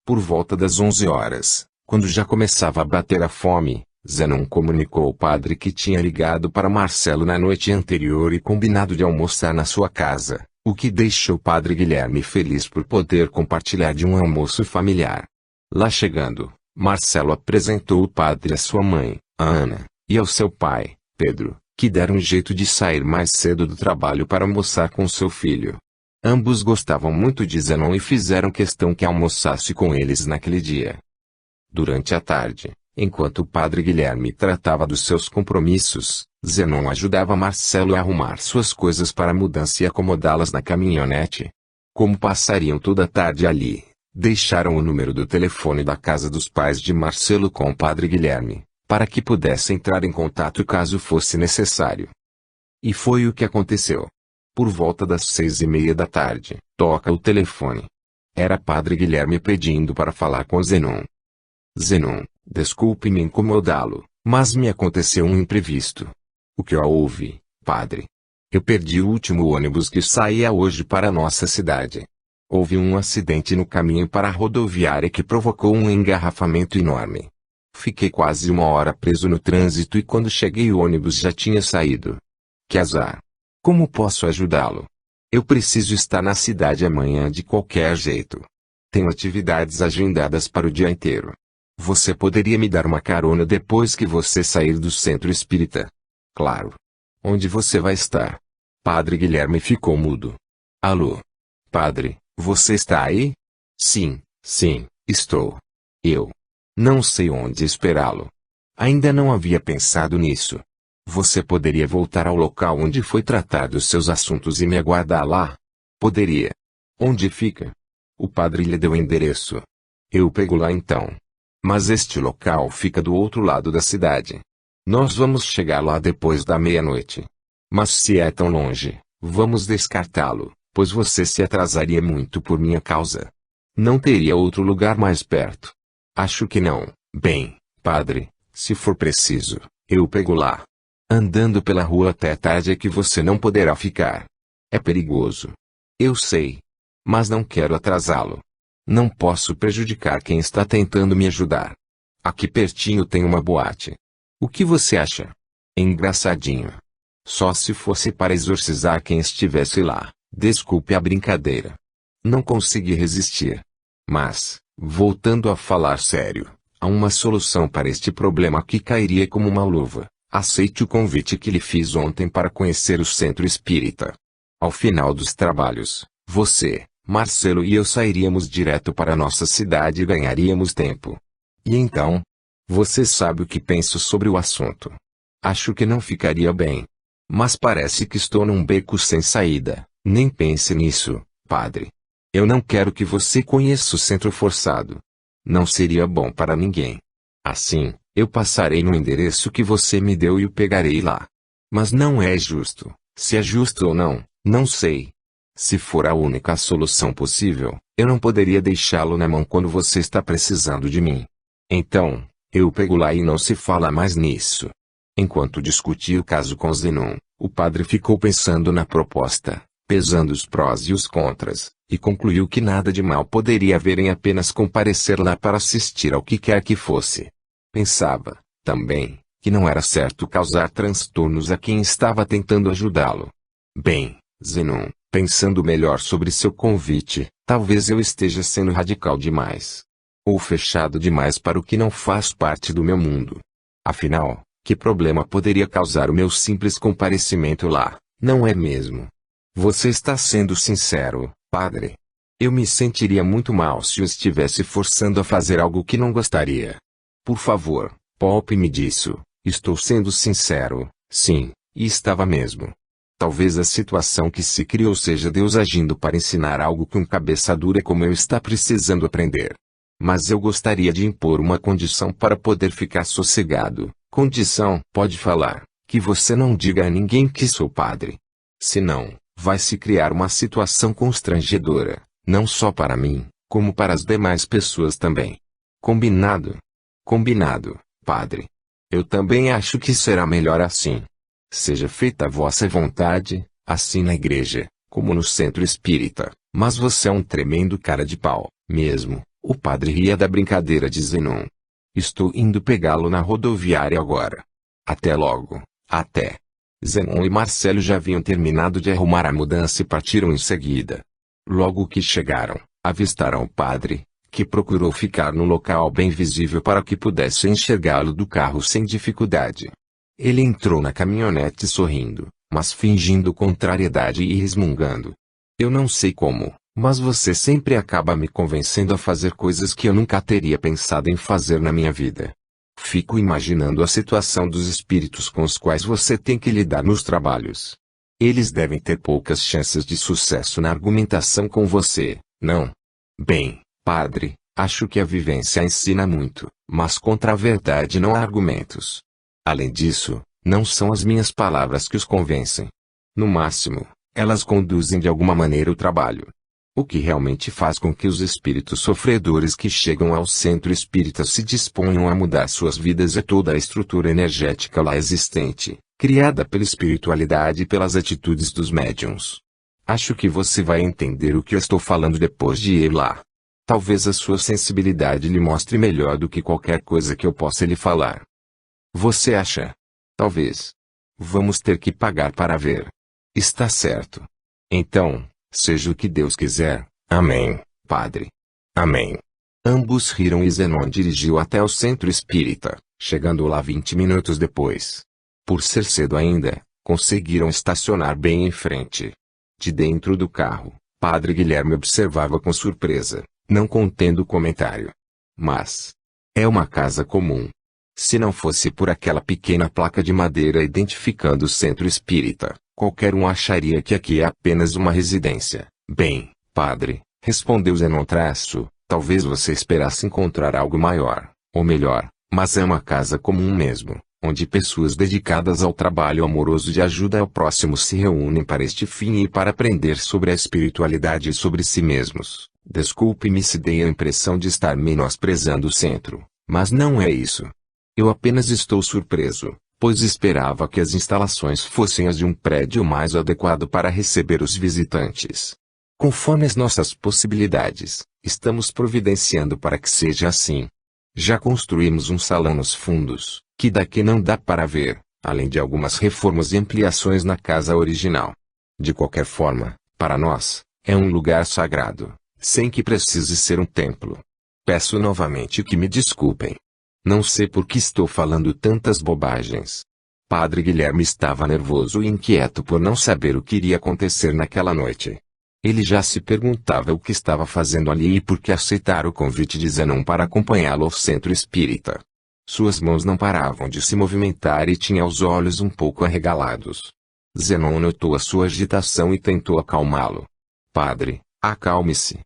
Por volta das 11 horas, quando já começava a bater a fome, Zenon comunicou ao padre que tinha ligado para Marcelo na noite anterior e combinado de almoçar na sua casa, o que deixou o Padre Guilherme feliz por poder compartilhar de um almoço familiar. Lá chegando, Marcelo apresentou o padre à sua mãe, a Ana, e ao seu pai, Pedro, que deram um jeito de sair mais cedo do trabalho para almoçar com seu filho. Ambos gostavam muito de Zenon e fizeram questão que almoçasse com eles naquele dia. Durante a tarde, enquanto o Padre Guilherme tratava dos seus compromissos, Zenon ajudava Marcelo a arrumar suas coisas para a mudança e acomodá-las na caminhonete. Como passariam toda a tarde ali, deixaram o número do telefone da casa dos pais de Marcelo com o Padre Guilherme, para que pudesse entrar em contato caso fosse necessário. E foi o que aconteceu. Por volta das 6:30 da tarde, toca o telefone. Era Padre Guilherme pedindo para falar com Zenon. Zenon, desculpe-me incomodá-lo, mas me aconteceu um imprevisto. O que houve, padre? Eu perdi o último ônibus que saía hoje para nossa cidade. Houve um acidente no caminho para a rodoviária que provocou um engarrafamento enorme. Fiquei quase 1 hora preso no trânsito e quando cheguei o ônibus já tinha saído. Que azar! Como posso ajudá-lo? Eu preciso estar na cidade amanhã de qualquer jeito. Tenho atividades agendadas para o dia inteiro. Você poderia me dar uma carona depois que você sair do centro espírita? Claro. Onde você vai estar? Padre Guilherme ficou mudo. Alô? Padre, você está aí? Sim, estou. Eu não sei onde esperá-lo. Ainda não havia pensado nisso. Você poderia voltar ao local onde foi tratado os seus assuntos e me aguardar lá? Poderia. Onde fica? O padre lhe deu o endereço. Eu pego lá então. Mas este local fica do outro lado da cidade. Nós vamos chegar lá depois da meia-noite. Mas se é tão longe, vamos descartá-lo, pois você se atrasaria muito por minha causa. Não teria outro lugar mais perto? Acho que não. Bem, padre, se for preciso, eu pego lá. Andando pela rua até tarde é que você não poderá ficar. É perigoso. Eu sei. Mas não quero atrasá-lo. Não posso prejudicar quem está tentando me ajudar. Aqui pertinho tem uma boate. O que você acha? Engraçadinho. Só se fosse para exorcizar quem estivesse lá. Desculpe a brincadeira. Não consegui resistir. Mas, voltando a falar sério, há uma solução para este problema que cairia como uma luva. Aceite o convite que lhe fiz ontem para conhecer o centro espírita. Ao final dos trabalhos, você, Marcelo e eu sairíamos direto para nossa cidade e ganharíamos tempo. E então? Você sabe o que penso sobre o assunto. Acho que não ficaria bem. Mas parece que estou num beco sem saída. Nem pense nisso, padre. Eu não quero que você conheça o centro forçado. Não seria bom para ninguém. Assim, eu passarei no endereço que você me deu e o pegarei lá. Mas não é justo. Se é justo ou não, não sei. Se for a única solução possível, eu não poderia deixá-lo na mão quando você está precisando de mim. Então, eu pego lá e não se fala mais nisso. Enquanto discutia o caso com Zenon, o padre ficou pensando na proposta, pesando os prós e os contras, e concluiu que nada de mal poderia haver em apenas comparecer lá para assistir ao que quer que fosse. Pensava, também, que não era certo causar transtornos a quem estava tentando ajudá-lo. Bem, Zenon, pensando melhor sobre seu convite, talvez eu esteja sendo radical demais. Ou fechado demais para o que não faz parte do meu mundo. Afinal, que problema poderia causar o meu simples comparecimento lá, não é mesmo? Você está sendo sincero, padre. Eu me sentiria muito mal se eu estivesse forçando a fazer algo que não gostaria. Por favor, poupe-me disso, Estou sendo sincero, sim, e estava mesmo. Talvez a situação que se criou seja Deus agindo para ensinar algo que um cabeça dura como eu está precisando aprender. Mas eu gostaria de impor uma condição para poder ficar sossegado. Condição: pode falar, que você não diga a ninguém que sou padre. Senão, vai se criar uma situação constrangedora, não só para mim, como para as demais pessoas também. Combinado? Combinado, padre. Eu também acho que será melhor assim. Seja feita a vossa vontade, assim na igreja, como no centro espírita. Mas você é um tremendo cara de pau, mesmo. O padre ria da brincadeira de Zenon. Estou indo pegá-lo na rodoviária agora. Até logo. Até. Zenon e Marcelo já haviam terminado de arrumar a mudança e partiram em seguida. Logo que chegaram, avistaram o padre, que procurou ficar no local bem visível para que pudesse enxergá-lo do carro sem dificuldade. Ele entrou na caminhonete sorrindo, mas fingindo contrariedade e resmungando. Eu não sei como, mas você sempre acaba me convencendo a fazer coisas que eu nunca teria pensado em fazer na minha vida. Fico imaginando a situação dos espíritos com os quais você tem que lidar nos trabalhos. Eles devem ter poucas chances de sucesso na argumentação com você, não? Bem, padre, acho que a vivência ensina muito, mas contra a verdade não há argumentos. Além disso, não são as minhas palavras que os convencem. No máximo, elas conduzem de alguma maneira o trabalho. O que realmente faz com que os espíritos sofredores que chegam ao centro espírita se disponham a mudar suas vidas é toda a estrutura energética lá existente, criada pela espiritualidade e pelas atitudes dos médiuns. Acho que você vai entender o que eu estou falando depois de ir lá. Talvez a sua sensibilidade lhe mostre melhor do que qualquer coisa que eu possa lhe falar. Você acha? Talvez. Vamos ter que pagar para ver. Está certo. Então, seja o que Deus quiser. Amém, padre. Amém. Ambos riram e Zenon dirigiu até o centro espírita, chegando lá 20 minutos depois. Por ser cedo ainda, conseguiram estacionar bem em frente. De dentro do carro, padre Guilherme observava com surpresa, não contendo comentário. Mas é uma casa comum. Se não fosse por aquela pequena placa de madeira identificando o centro espírita, qualquer um acharia que aqui é apenas uma residência. Bem, padre, respondeu Zenon traço, talvez você esperasse encontrar algo maior, ou melhor, mas é uma casa comum mesmo, onde pessoas dedicadas ao trabalho amoroso de ajuda ao próximo se reúnem para este fim e para aprender sobre a espiritualidade e sobre si mesmos. Desculpe-me se dei a impressão de estar menosprezando o centro, mas não é isso. Eu apenas estou surpreso, pois esperava que as instalações fossem as de um prédio mais adequado para receber os visitantes. Conforme as nossas possibilidades, estamos providenciando para que seja assim. Já construímos um salão nos fundos, que daqui não dá para ver, além de algumas reformas e ampliações na casa original. De qualquer forma, para nós, é um lugar sagrado, sem que precise ser um templo. Peço novamente que me desculpem. Não sei por que estou falando tantas bobagens. Padre Guilherme estava nervoso e inquieto por não saber o que iria acontecer naquela noite. Ele já se perguntava o que estava fazendo ali e por que aceitar o convite de Zenon para acompanhá-lo ao centro espírita. Suas mãos não paravam de se movimentar e tinha os olhos um pouco arregalados. Zenon notou a sua agitação e tentou acalmá-lo. Padre, acalme-se.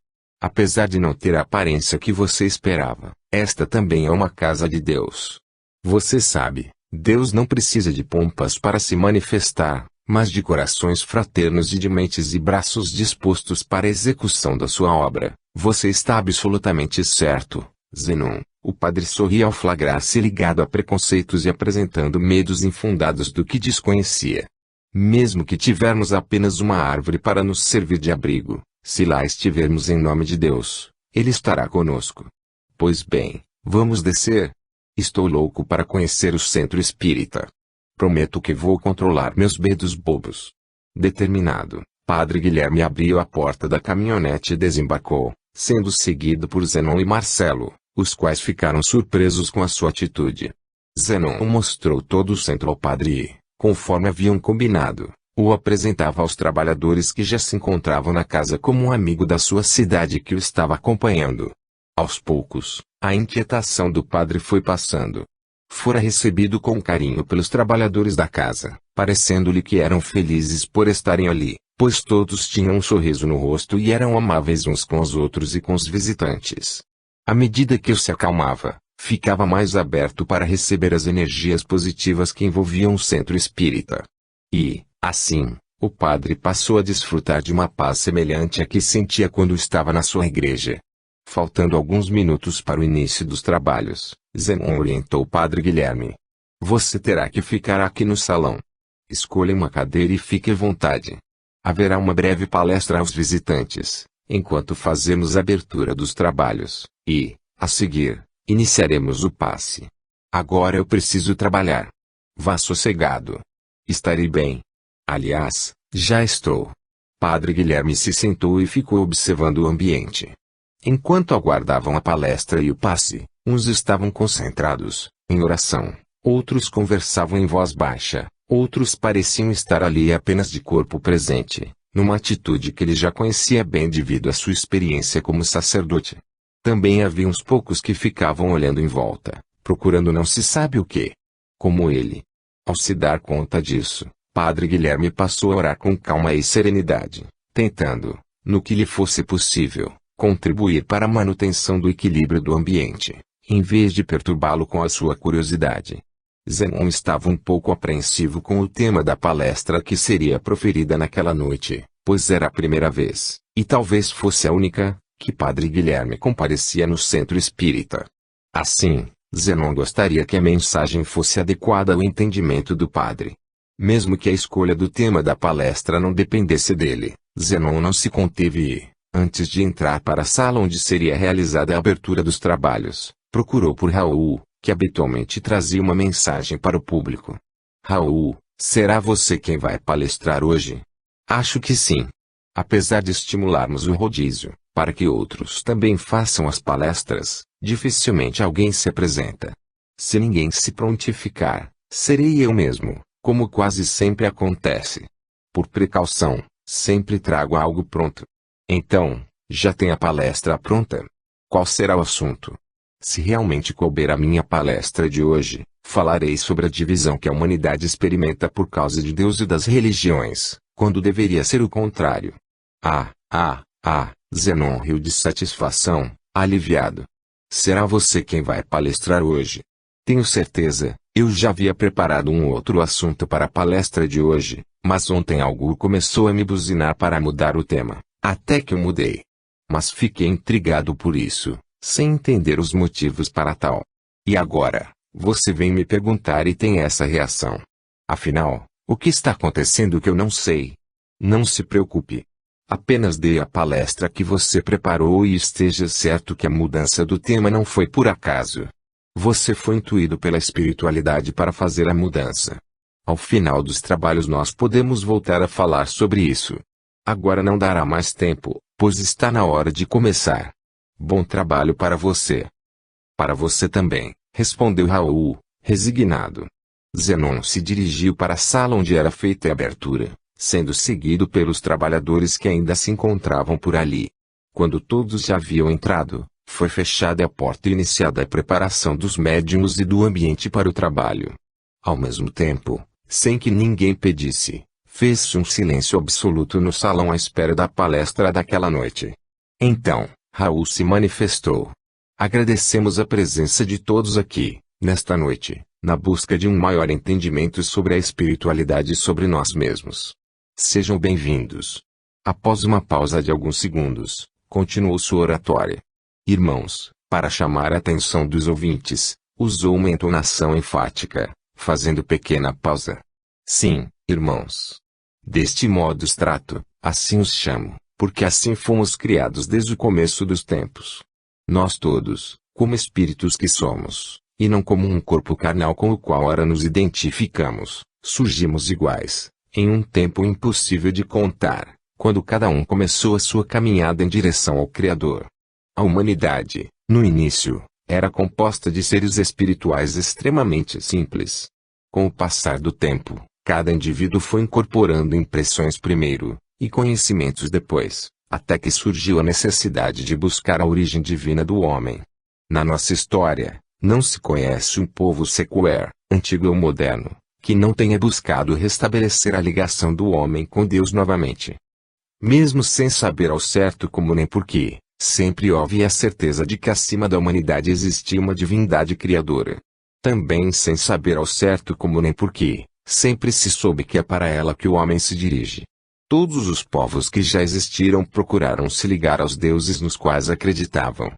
Apesar de não ter a aparência que você esperava, esta também é uma casa de Deus. Você sabe, Deus não precisa de pompas para se manifestar, mas de corações fraternos e de mentes e braços dispostos para a execução da sua obra. Você está absolutamente certo, Zenon. O padre sorria ao flagrar-se ligado a preconceitos e apresentando medos infundados do que desconhecia. Mesmo que tivermos apenas uma árvore para nos servir de abrigo, se lá estivermos em nome de Deus, Ele estará conosco. Pois bem, vamos descer? Estou louco para conhecer o centro espírita. Prometo que vou controlar meus medos bobos. Determinado, padre Guilherme abriu a porta da caminhonete e desembarcou, sendo seguido por Zenon e Marcelo, os quais ficaram surpresos com a sua atitude. Zenon mostrou todo o centro ao padre e, conforme haviam combinado, o apresentava aos trabalhadores que já se encontravam na casa como um amigo da sua cidade que o estava acompanhando. Aos poucos, a inquietação do padre foi passando. fora recebido com carinho pelos trabalhadores da casa, parecendo-lhe que eram felizes por estarem ali, pois todos tinham um sorriso no rosto e eram amáveis uns com os outros e com os visitantes. À medida que eu se acalmava, ficava mais aberto para receber as energias positivas que envolviam o centro espírita. E, assim, o padre passou a desfrutar de uma paz semelhante à que sentia quando estava na sua igreja. Faltando alguns minutos para o início dos trabalhos, Zenon orientou o padre Guilherme. Você terá que ficar aqui no salão. Escolha uma cadeira e fique à vontade. Haverá uma breve palestra aos visitantes, enquanto fazemos a abertura dos trabalhos, e, a seguir, iniciaremos o passe. Agora eu preciso trabalhar. Vá sossegado. Estarei bem. Aliás, já estou. Padre Guilherme se sentou e ficou observando o ambiente. Enquanto aguardavam a palestra e o passe, uns estavam concentrados, em oração, outros conversavam em voz baixa, outros pareciam estar ali apenas de corpo presente, numa atitude que ele já conhecia bem devido à sua experiência como sacerdote. Também havia uns poucos que ficavam olhando em volta, procurando não se sabe o que. Como ele. Ao se dar conta disso, Padre Guilherme passou a orar com calma e serenidade, tentando, no que lhe fosse possível, contribuir para a manutenção do equilíbrio do ambiente, em vez de perturbá-lo com a sua curiosidade. Zenon estava um pouco apreensivo com o tema da palestra que seria proferida naquela noite, pois era a primeira vez, e talvez fosse a única, que Padre Guilherme comparecia no centro espírita. Assim, Zenon gostaria que a mensagem fosse adequada ao entendimento do padre. Mesmo que a escolha do tema da palestra não dependesse dele, Zenon não se conteve e, antes de entrar para a sala onde seria realizada a abertura dos trabalhos, procurou por Raul, que habitualmente trazia uma mensagem para o público. Raul, será você quem vai palestrar hoje? Acho que sim. Apesar de estimularmos o rodízio, para que outros também façam as palestras, dificilmente alguém se apresenta. Se ninguém se prontificar, serei eu mesmo, como quase sempre acontece. Por precaução, sempre trago algo pronto. Então, já tem a palestra pronta? Qual será o assunto? Se realmente couber a minha palestra de hoje, falarei sobre a divisão que a humanidade experimenta por causa de Deus e das religiões, quando deveria ser o contrário. Zenon riu de satisfação, aliviado. Será você quem vai palestrar hoje? Tenho certeza, eu já havia preparado um outro assunto para a palestra de hoje, mas ontem algo começou a me buzinar para mudar o tema, até que eu mudei. Mas fiquei intrigado por isso, sem entender os motivos para tal. E agora, você vem me perguntar e tem essa reação. Afinal, o que está acontecendo que eu não sei? Não se preocupe. Apenas dê a palestra que você preparou e esteja certo que a mudança do tema não foi por acaso. Você foi intuído pela espiritualidade para fazer a mudança. Ao final dos trabalhos nós podemos voltar a falar sobre isso. Agora não dará mais tempo, pois está na hora de começar. Bom trabalho para você. Para você também, respondeu Raul, resignado. Zenon se dirigiu para a sala onde era feita a abertura, sendo seguido pelos trabalhadores que ainda se encontravam por ali. Quando todos já haviam entrado, foi fechada a porta e iniciada a preparação dos médiuns e do ambiente para o trabalho. Ao mesmo tempo, sem que ninguém pedisse, fez-se um silêncio absoluto no salão à espera da palestra daquela noite. Então, Raul se manifestou. Agradecemos a presença de todos aqui, nesta noite, na busca de um maior entendimento sobre a espiritualidade e sobre nós mesmos. Sejam bem-vindos. Após uma pausa de alguns segundos, continuou sua oratória. Irmãos, para chamar a atenção dos ouvintes, usou uma entonação enfática, fazendo pequena pausa. Sim, irmãos. Deste modo os trato, assim os chamo, porque assim fomos criados desde o começo dos tempos. Nós todos, como espíritos que somos, e não como um corpo carnal com o qual ora nos identificamos, surgimos iguais, em um tempo impossível de contar, quando cada um começou a sua caminhada em direção ao Criador. A humanidade, no início, era composta de seres espirituais extremamente simples. Com o passar do tempo, cada indivíduo foi incorporando impressões primeiro, e conhecimentos depois, até que surgiu a necessidade de buscar a origem divina do homem. Na nossa história, Não se conhece um povo secular, antigo ou moderno, que não tenha buscado restabelecer a ligação do homem com Deus novamente. Mesmo sem saber ao certo como nem porquê, sempre houve a certeza de que acima da humanidade existia uma divindade criadora. Também sem saber ao certo como nem porquê, sempre se soube que é para ela que o homem se dirige. Todos os povos que já existiram procuraram se ligar aos deuses nos quais acreditavam.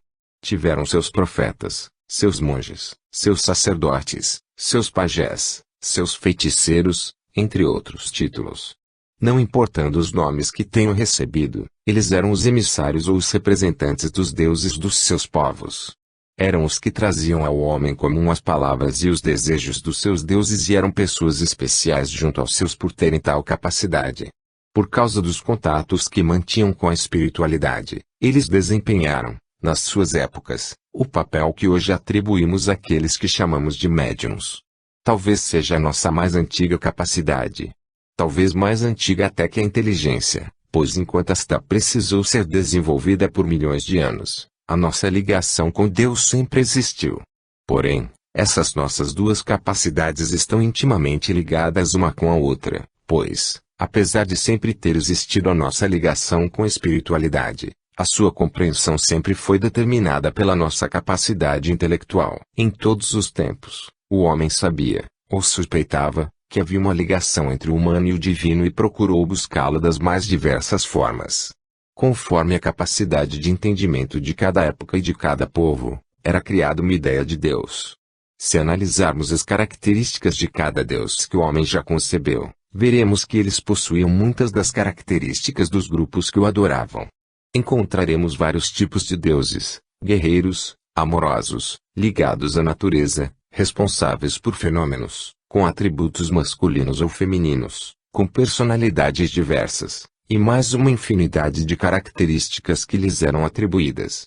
Tiveram seus profetas, seus monges, seus sacerdotes, seus pajés, seus feiticeiros, entre outros títulos. Não importando os nomes que tenham recebido, eles eram os emissários ou os representantes dos deuses dos seus povos. Eram os que traziam ao homem comum as palavras e os desejos dos seus deuses e eram pessoas especiais junto aos seus por terem tal capacidade. Por causa dos contatos que mantinham com a espiritualidade, eles desempenharam, nas suas épocas, o papel que hoje atribuímos àqueles que chamamos de médiuns. Talvez seja a nossa mais antiga capacidade. Talvez mais antiga até que a inteligência, pois enquanto esta precisou ser desenvolvida por milhões de anos, a nossa ligação com Deus sempre existiu. Porém, essas nossas duas capacidades estão intimamente ligadas uma com a outra, pois, apesar de sempre ter existido a nossa ligação com a espiritualidade, a sua compreensão sempre foi determinada pela nossa capacidade intelectual. Em todos os tempos, o homem sabia, ou suspeitava, que havia uma ligação entre o humano e o divino e procurou buscá-la das mais diversas formas. Conforme a capacidade de entendimento de cada época e de cada povo, era criada uma ideia de Deus. Se analisarmos as características de cada Deus que o homem já concebeu, veremos que eles possuíam muitas das características dos grupos que o adoravam. Encontraremos vários tipos de deuses: guerreiros, amorosos, ligados à natureza, responsáveis por fenômenos, com atributos masculinos ou femininos, com personalidades diversas, e mais uma infinidade de características que lhes eram atribuídas.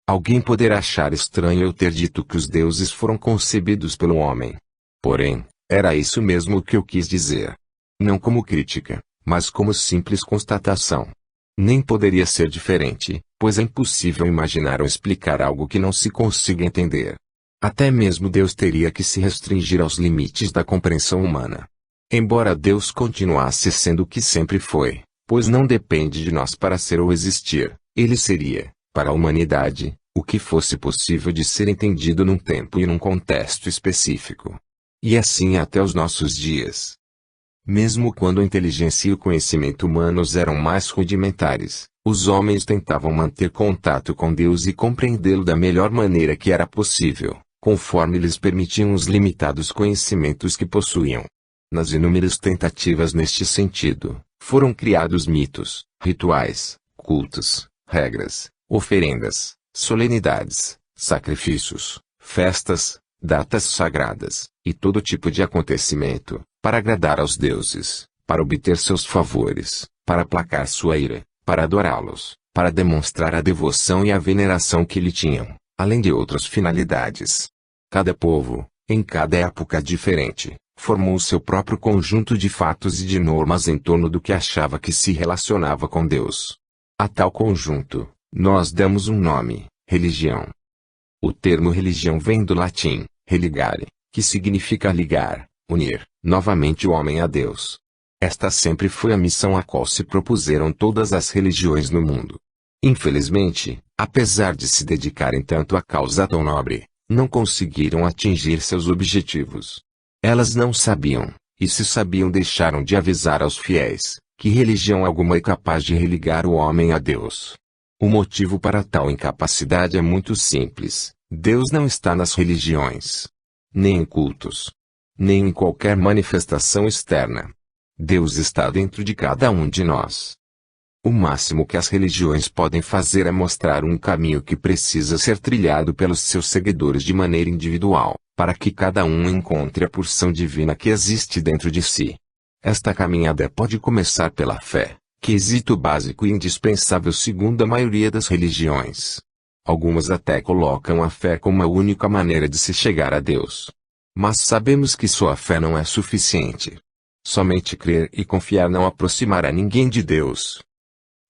Alguém poderá achar estranho eu ter dito que os deuses foram concebidos pelo homem. Porém, era isso mesmo que eu quis dizer. Não como crítica, mas como simples constatação. Nem poderia ser diferente, pois é impossível imaginar ou explicar algo que não se consiga entender. Até mesmo Deus teria que se restringir aos limites da compreensão humana. Embora Deus continuasse sendo o que sempre foi, pois não depende de nós para ser ou existir, ele seria, para a humanidade, o que fosse possível de ser entendido num tempo e num contexto específico. E assim até os nossos dias. Mesmo quando a inteligência e o conhecimento humanos eram mais rudimentares, os homens tentavam manter contato com Deus e compreendê-lo da melhor maneira que era possível, conforme lhes permitiam os limitados conhecimentos que possuíam. Nas inúmeras tentativas neste sentido, foram criados mitos, rituais, cultos, regras, oferendas, solenidades, sacrifícios, festas, datas sagradas, e todo tipo de acontecimento, para agradar aos deuses, para obter seus favores, para aplacar sua ira, para adorá-los, para demonstrar a devoção e a veneração que lhe tinham, além de outras finalidades. Cada povo, em cada época diferente, formou o seu próprio conjunto de fatos e de normas em torno do que achava que se relacionava com Deus. A tal conjunto, nós damos um nome: religião. O termo religião vem do latim, religare, que significa ligar, unir, novamente o homem a Deus. Esta sempre foi a missão a qual se propuseram todas as religiões no mundo. Infelizmente, apesar de se dedicarem tanto à causa tão nobre, não conseguiram atingir seus objetivos. Elas não sabiam, e se sabiam deixaram de avisar aos fiéis, que religião alguma é capaz de religar o homem a Deus. O motivo para tal incapacidade é muito simples: Deus não está nas religiões, nem em cultos, nem em qualquer manifestação externa. Deus está dentro de cada um de nós. O máximo que as religiões podem fazer é mostrar um caminho que precisa ser trilhado pelos seus seguidores de maneira individual, para que cada um encontre a porção divina que existe dentro de si. Esta caminhada pode começar pela fé, quesito básico e indispensável segundo a maioria das religiões. Algumas até colocam a fé como a única maneira de se chegar a Deus. Mas sabemos que só a fé não é suficiente. Somente crer e confiar não aproximará ninguém de Deus.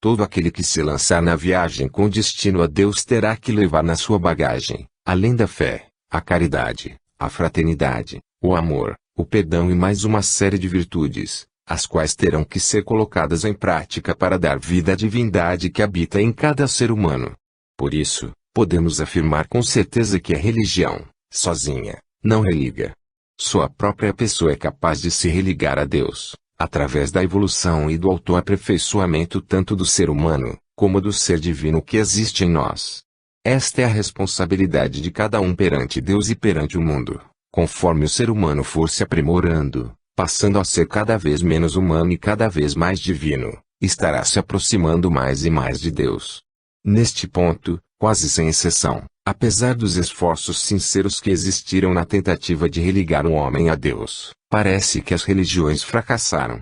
Todo aquele que se lançar na viagem com destino a Deus terá que levar na sua bagagem, além da fé, a caridade, a fraternidade, o amor, o perdão e mais uma série de virtudes, as quais terão que ser colocadas em prática para dar vida à divindade que habita em cada ser humano. Por isso, podemos afirmar com certeza que a religião, sozinha, não religa. Sua própria pessoa é capaz de se religar a Deus, através da evolução e do autoaperfeiçoamento tanto do ser humano, como do ser divino que existe em nós. Esta é a responsabilidade de cada um perante Deus e perante o mundo, conforme o ser humano for se aprimorando, passando a ser cada vez menos humano e cada vez mais divino, estará se aproximando mais e mais de Deus. Neste ponto, quase sem exceção, apesar dos esforços sinceros que existiram na tentativa de religar o homem a Deus, parece que as religiões fracassaram.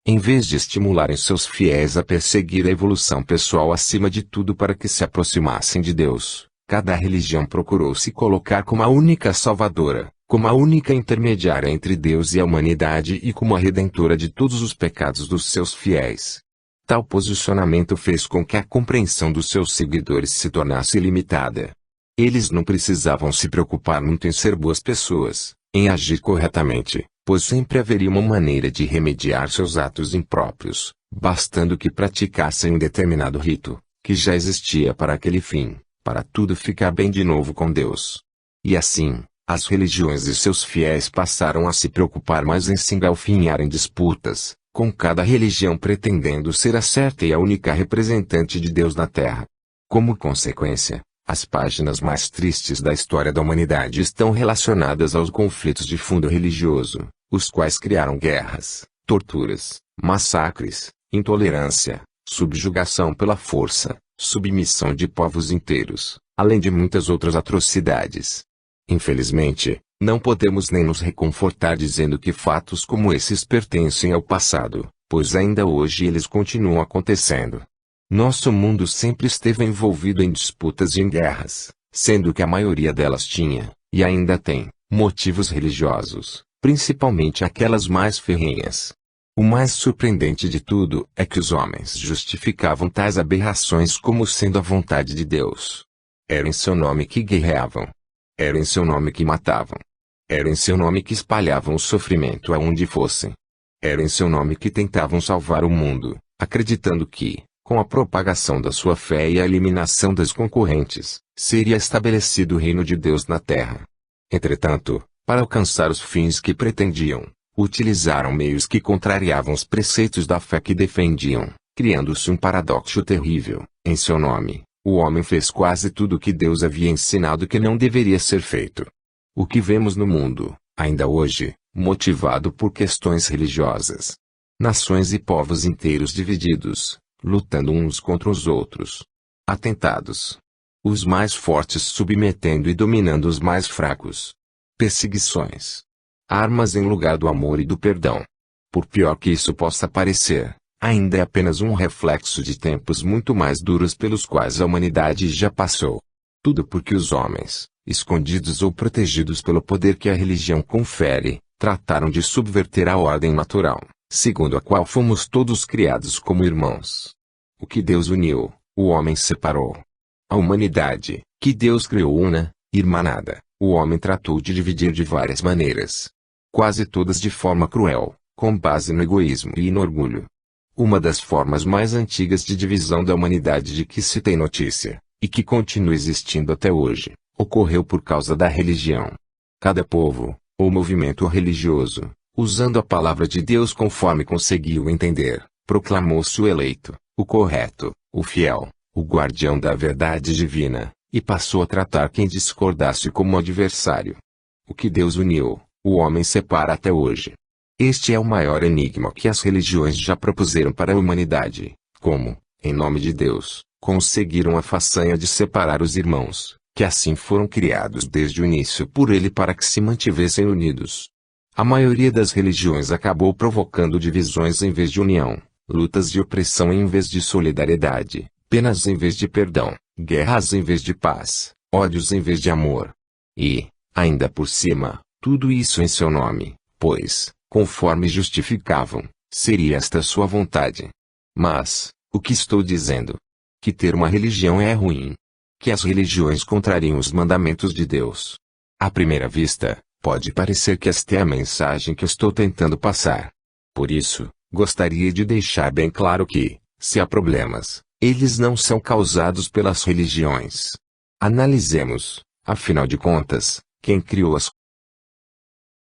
Em vez de estimularem seus fiéis a perseguir a evolução pessoal acima de tudo para que se aproximassem de Deus, cada religião procurou se colocar como a única salvadora, como a única intermediária entre Deus e a humanidade e como a redentora de todos os pecados dos seus fiéis. Tal posicionamento fez com que a compreensão dos seus seguidores se tornasse limitada. Eles não precisavam se preocupar muito em ser boas pessoas, em agir corretamente, pois sempre haveria uma maneira de remediar seus atos impróprios, bastando que praticassem um determinado rito, que já existia para aquele fim, para tudo ficar bem de novo com Deus. E assim, as religiões e seus fiéis passaram a se preocupar mais em se engalfinhar em disputas, com cada religião pretendendo ser a certa e a única representante de Deus na Terra. Como consequência, as páginas mais tristes da história da humanidade estão relacionadas aos conflitos de fundo religioso, os quais criaram guerras, torturas, massacres, intolerância, subjugação pela força, submissão de povos inteiros, além de muitas outras atrocidades. Infelizmente, não podemos nem nos reconfortar dizendo que fatos como esses pertencem ao passado, pois ainda hoje eles continuam acontecendo. Nosso mundo sempre esteve envolvido em disputas e em guerras, sendo que a maioria delas tinha, e ainda tem, motivos religiosos, principalmente aquelas mais ferrenhas. O mais surpreendente de tudo é que os homens justificavam tais aberrações como sendo a vontade de Deus. Era em seu nome que guerreavam. Era em seu nome que matavam. Era em seu nome que espalhavam o sofrimento aonde fossem. Era em seu nome que tentavam salvar o mundo, acreditando que, com a propagação da sua fé e a eliminação das concorrentes, seria estabelecido o reino de Deus na terra. Entretanto, para alcançar os fins que pretendiam, utilizaram meios que contrariavam os preceitos da fé que defendiam, criando-se um paradoxo terrível. Em seu nome, o homem fez quase tudo o que Deus havia ensinado que não deveria ser feito. O que vemos no mundo, ainda hoje, motivado por questões religiosas. Nações e povos inteiros divididos, lutando uns contra os outros. Atentados. Os mais fortes submetendo e dominando os mais fracos. Perseguições. Armas em lugar do amor e do perdão. Por pior que isso possa parecer, ainda é apenas um reflexo de tempos muito mais duros pelos quais a humanidade já passou. Tudo porque os homens, escondidos ou protegidos pelo poder que a religião confere, trataram de subverter a ordem natural, segundo a qual fomos todos criados como irmãos. O que Deus uniu, o homem separou. A humanidade, que Deus criou una, irmanada, o homem tratou de dividir de várias maneiras. Quase todas de forma cruel, com base no egoísmo e no orgulho. Uma das formas mais antigas de divisão da humanidade de que se tem notícia, e que continua existindo até hoje, ocorreu por causa da religião. Cada povo, ou movimento religioso, usando a palavra de Deus conforme conseguiu entender, proclamou-se o eleito, o correto, o fiel, o guardião da verdade divina, e passou a tratar quem discordasse como adversário. O que Deus uniu, o homem separa até hoje. Este é o maior enigma que as religiões já propuseram para a humanidade, como, em nome de Deus, conseguiram a façanha de separar os irmãos, que assim foram criados desde o início por ele para que se mantivessem unidos. A maioria das religiões acabou provocando divisões em vez de união, lutas de opressão em vez de solidariedade, penas em vez de perdão, guerras em vez de paz, ódios em vez de amor. E, ainda por cima, tudo isso em seu nome, pois, conforme justificavam, seria esta sua vontade. Mas, o que estou dizendo? Que ter uma religião é ruim. Que as religiões contrariam os mandamentos de Deus. À primeira vista, pode parecer que esta é a mensagem que estou tentando passar. Por isso, gostaria de deixar bem claro que, se há problemas, eles não são causados pelas religiões. Analisemos, afinal de contas, quem criou as